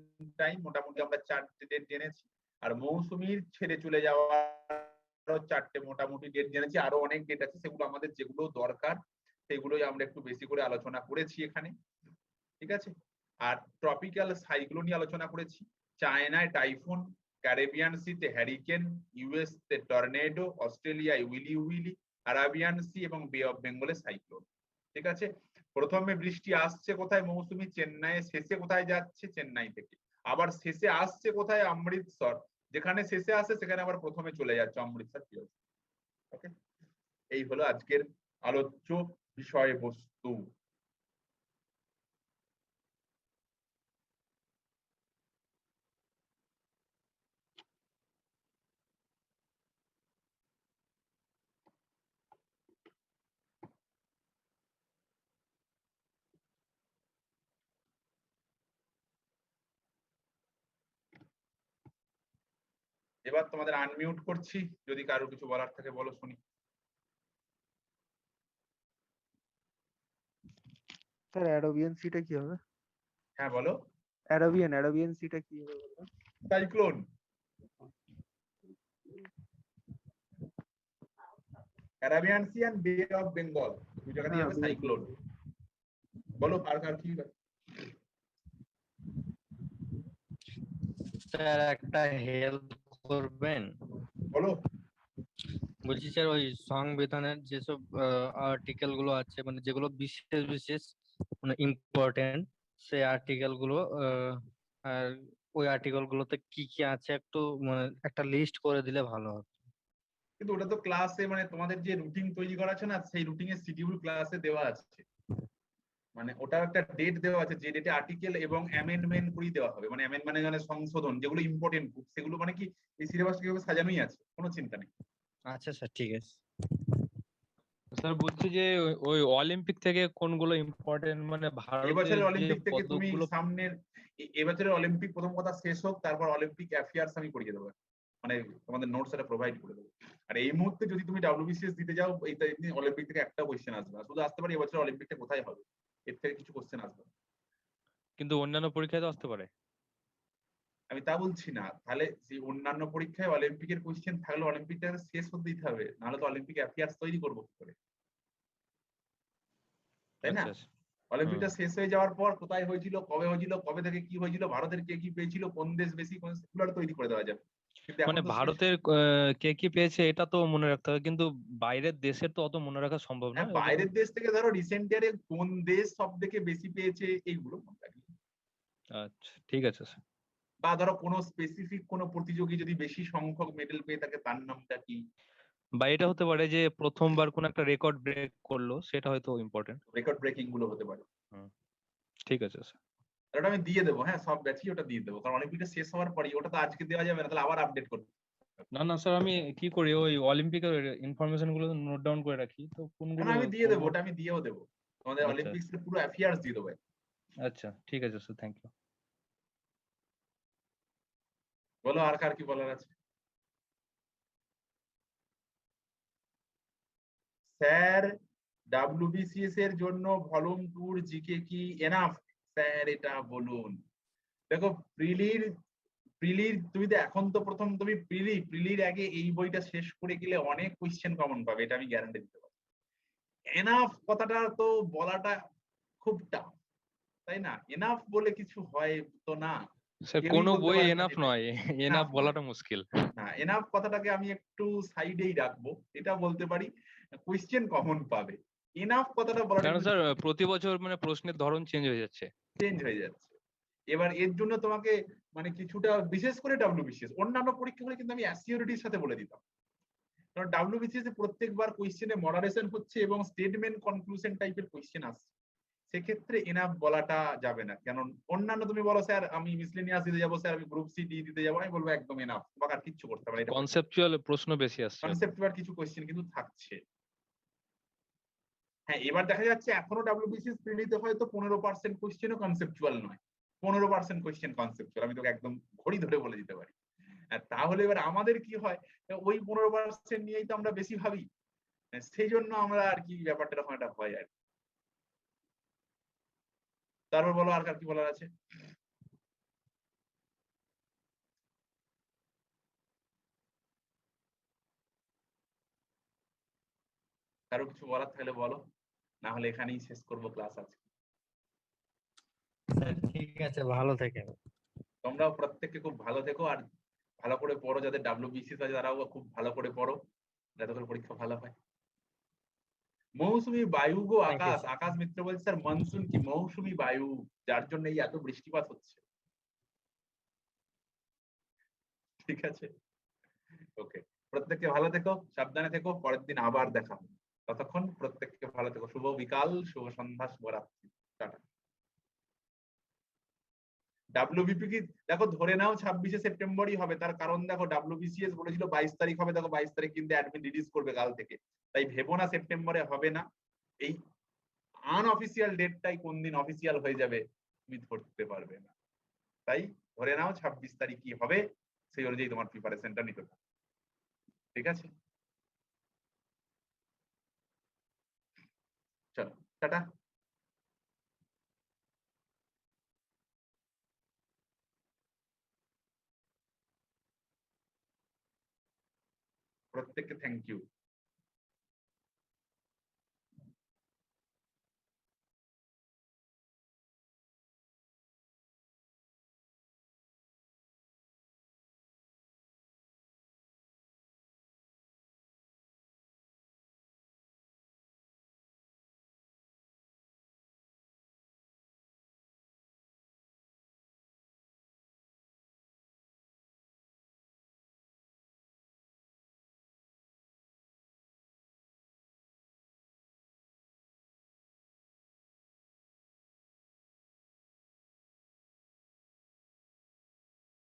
টাইম মোটামুটি আমরা 4টে ডেট জেনেছি। আর মৌসুমীর ছেড়ে চলে যাওয়ার 4টে মোটামুটি ডেট জেনেছি, আরো অনেক ডেট আছে, সেগুলো আমাদের যেগুলো দরকার সেগুলোই আমরা একটু বেশি করে আলোচনা করেছি এখানে। ঠিক আছে, আর ট্রপিক্যাল সাইক্লোন নিয়ে আলোচনা করেছি। চায়নায় টাইফুন, ক্যারিবিয়ান সিতে হ্যারিকেন, ইউএস তে টর্নেডো, অস্ট্রেলিয়ায় উইলি উইলি, আরাবিয়ান সি এবং বে অফ বেঙ্গলে সাইক্লোন। ঠিক আছে, প্রথমে বৃষ্টি আসছে কোথায়? মৌসুমী চেন্নাই, শেষে কোথায় যাচ্ছে? চেন্নাই থেকে। আবার শেষে আসছে কোথায়? অমৃতসর। যেখানে শেষে আসে সেখানে আবার প্রথমে চলে যাচ্ছে অমৃতসর। ওকে, এই হলো আজকের আলোচ্য বিষয়বস্তু। এবার তোমাদের আনমিউট করছি, যদি কারো কিছু বলার থাকে বলো শুনি। স্যার অ্যাডোবিয়ান সিটা কি হবে? হ্যাঁ বলো। অ্যাডোবিয়ান সিটা কি হবে বলো? সাইক্লোন। ক্যারিবিয়ান সি এন্ড বে অফ বেঙ্গল, দুই জায়গাতেই হবে সাইক্লোন। বলো কার কার কি? স্যার একটা হেল্প করবেন? বলো। বলছি স্যার ওই সংবিধানের যেসব আর্টিকেল গুলো আছে, মানে যেগুলো বিশেষ বিশেষ মানে ইম্পর্টেন্ট, সেই আর্টিকেল গুলো আর ওই আর্টিকেল গুলোতে কি কি আছে একটু মানে একটা লিস্ট করে দিলে ভালো হবে। কিন্তু ওটা তো ক্লাসে মানে তোমাদের যে রুটিন তৈরি করা আছে না, সেই রুটিনের শিডিউল ক্লাসে দেওয়া আছে। মানে ওটা একটা ডেট দেওয়া আছে, যে ডেটে আর্টিকেল এবং অ্যামেন্ডমেন্ট করে দেওয়া হবে, মানে অ্যামেন্ড মানে সংশোধন, যেগুলো ইম্পর্টেন্ট বুক সেগুলো মানে কি এই সিলেবাস কিভাবে সাজানোই আছে, কোনো চিন্তা নেই। আচ্ছা স্যার, ঠিক আছে। স্যার বলছি যে ওই অলিম্পিক থেকে কোনগুলো ইম্পর্টেন্ট, মানে ভারতের এবছরের যে অলিম্পিক থেকে তুমি পদকগুলো। সামনের এবছরের অলিম্পিক প্রথম কথা শেষ হোক, তারপর অলিম্পিক অ্যাফেয়ার্স আমি করিয়ে দেবো, মানে তোমাদের নোটস এটা প্রোভাইড করে দেবো। আর এই মুহূর্তে যদি তুমি ডাব্লিউবিসিএস দিতে যাও, এই অলিম্পিক থেকে একটা কোয়েশ্চেন আসবে না, শুধু আসতে পারে এবছর অলিম্পিকটা কোথায় হবে, এর থেকে কিছু কোয়েশ্চেন আসবে না। কিন্তু অন্যান্য পরীক্ষায় তো আসতে পারে। আমি তা বলছি না, তাহলে যে অন্যান্য পরীক্ষায় অলিম্পিকের কোয়েশ্চেন থাকলে অলিম্পিকটা শেষ হতে দিতে হবে, নাহলে তো অলিম্পিক অ্যাফেয়ার্স তৈরি করবো কি করে, তাই না? আচ্ছা আচ্ছা। অলিম্পিকটা শেষ হয়ে যাওয়ার পর কোথায় হয়েছিল, কবে হয়েছিল, কবে থেকে কি হয়েছিল, ভারতের কে কি পেয়েছিল, কোন দেশ বেশি, কোন সেগুলো তৈরি করে দেওয়া যাবে। কিন্তু এখন মানে তো শেষ। ভারতের কে কি পেয়েছে এটা তো মনে রাখতে হবে, কিন্তু বাইরের দেশের তো অত মনে রাখা সম্ভব না। হ্যাঁ, বাইরের দেশ থেকে ধরো রিসেন্ট ইয়ারে কোন দেশ সব থেকে বেশি পেয়েছে এইগুলো মনে রাখবে। আচ্ছা ঠিক আছে স্যার। বা ধরো কোনো স্পেসিফিক কোনো প্রতিযোগী যদি বেশি সংখ্যক মেডেল পেয়ে থাকে তার নামটা কি। বা এটা হতে পারে যে প্রথমবার কোন একটা রেকর্ড ব্রেক করলো, সেটা হয়তো ইম্পর্টেন্ট। রেকর্ড ব্রেকিং গুলো হতে পারে। ঠিক আছে স্যার। আর ওটা আমি দিয়ে দেবো, হ্যাঁ সব ব্যাচই ওটা দিয়ে দেবো, কারণ অলিম্পিকটা শেষ হওয়ার পরই, ওটা তো আজকে দেওয়া যাবে না, তাহলে আবার আপডেট করতে হবে। না না স্যার, আমি কি করি ওই অলিম্পিকের ইনফরমেশন গুলো নোট ডাউন করে রাখি, তো না, কোনগুলো আমি দিয়ে দেবো, পড়বো। ওটা আমি দিয়েও দেবো, তোমাদের আচ্ছা অলিম্পিক্স এর পুরো অ্যাফেয়ার্স দিয়ে দেবো। আচ্ছা ঠিক আছে স্যার, থ্যাংক ইউ। বলো আর কার কি বলার আছে। স্যার, ডাব্লিউবিসিএস এর জন্য ভলিউম 2 জিকে কি এনাফ? স্যার এটা বলুন। দেখো প্রিলির তুমি তো এখন তো প্রথম, তুমি প্রিলির আগে এই বইটা শেষ করে গেলে অনেক কোশ্চেন কমন পাবে, এটা আমি গ্যারান্টি দিতে পারি। এনাফ কথাটা তো বলাটা খুব টাফ, তাই না? এনাফ বলে কিছু হয় তো না, স্যার কেউই কোনো বলতে বই পারে না এনাফ যে নয়, এনাফ এনাফ নয়। বলাটা মুশকিল। না, এনাফ কথাটাকে আমি একটু সাইডেই রাখবো, এটা বলতে পারি কোশ্চেন কমন পাবে, এনাফ কথাটা বলাটা কারণ একটু স্যার প্রতি বছর মানে প্রশ্নের ধরন চেঞ্জ হয়ে যাচ্ছে। চেঞ্জ হয়ে যাচ্ছে। এবার এর জন্য তোমাকে মানে কিছুটা, বিশেষ করে ডাব্লিউবিসিএস, অন্যান্য পরীক্ষা হলে কিন্তু আমি অ্যাসিওরিটির সাথে বলে দিতাম, কারণ ডাব্লিউবিসিএস এ প্রত্যেকবার কোশ্চেনে মডারেশন হচ্ছে এবং স্টেটমেন্ট কনক্লুশন টাইপের কোশ্চেন আসছে, সেক্ষেত্রে এনাফ বলাটা যাবে না। কারণ অন্যান্য তুমি বলো স্যার আমি মিসলেনিয়াস দিতে যাবো, স্যার আমি গ্রুপ সি ডি দিতে যাবো, আমি বলবো একদম এনাফ, তোমাকে আর কিচ্ছু করতে হবে না, এটা কনসেপচুয়াল প্রশ্ন বেশি আসছে। কনসেপ্টুয়াল কিছু কোশ্চেন কিন্তু থাকছে। হ্যাঁ, এবার দেখা যাচ্ছে এখনো ডাব্লিউবিসিএস প্রিলিতে হয়তো 15% কোশ্চেনও কনসেপচুয়াল নয়, 15% কোশ্চেন কনসেপচুয়াল, আমি তোকে একদম ঘড়ি ধরে বলে দিতে পারি। তাহলে এবার আমাদের কি হয়, ওই 15% নিয়েই তো আমরা বেশি ভাবি, সেই জন্য আমরা আর কি ব্যাপারটা এরকম একটা ভয় আর কি। তারপর বলো আর কার কি বলার আছে। কারো কিছু বলার থাকলে বলো, না হলে এখানেই শেষ করবো ক্লাস আজকে। স্যার ঠিক আছে, ভালো থেকেন। তোমরাও প্রত্যেককে খুব ভালো থেকো, আর ভালো করে পড়ো, যাদের ডাব্লিউবিসিএস আছে তারাও খুব ভালো করে পড়ো, যাতে করে পরীক্ষা ভালো হয়। মৌসুমী বায়ু গো Thank you, আকাশ, sir. আকাশ মিত্র বলছে স্যার মনসুন কি মৌসুমী বায়ু, যার জন্য এই এত বৃষ্টিপাত হচ্ছে। ঠিক আছে, ওকে, প্রত্যেককে ভালো থেকো, সাবধানে থেকো, পরের দিন আবার দেখা হবে। ততক্ষণ প্রত্যেককে ভালো থেকো, শুভ বিকাল, শুভ সন্ধ্যা, শুভরাত্রি, টাটা। ডাব্লিউবিপি কি দেখো ধরে নাও 26শে সেপ্টেম্বরই হবে, তার কারণ দেখো ডাব্লিউবিসিএস বলেছিল 22 তারিখ হবে, দেখো 22 তারিখ কিন্তু অ্যাডমিন রিলিজ করবে কাল থেকে, তাই ভেবো না সেপ্টেম্বরে হবে না, এই আনঅফিসিয়াল ডেটটাই কোন দিন অফিসিয়াল হয়ে যাবে তুমি ধরতে পারবে না, তাই ধরে নাও 26 তারিখই হবে, সেই অনুযায়ী তোমার প্রিপারেশনটা নিতে হবে। ঠিক আছে, চলো টাটা। প্রত্যেককে থ্যাংক ইউ।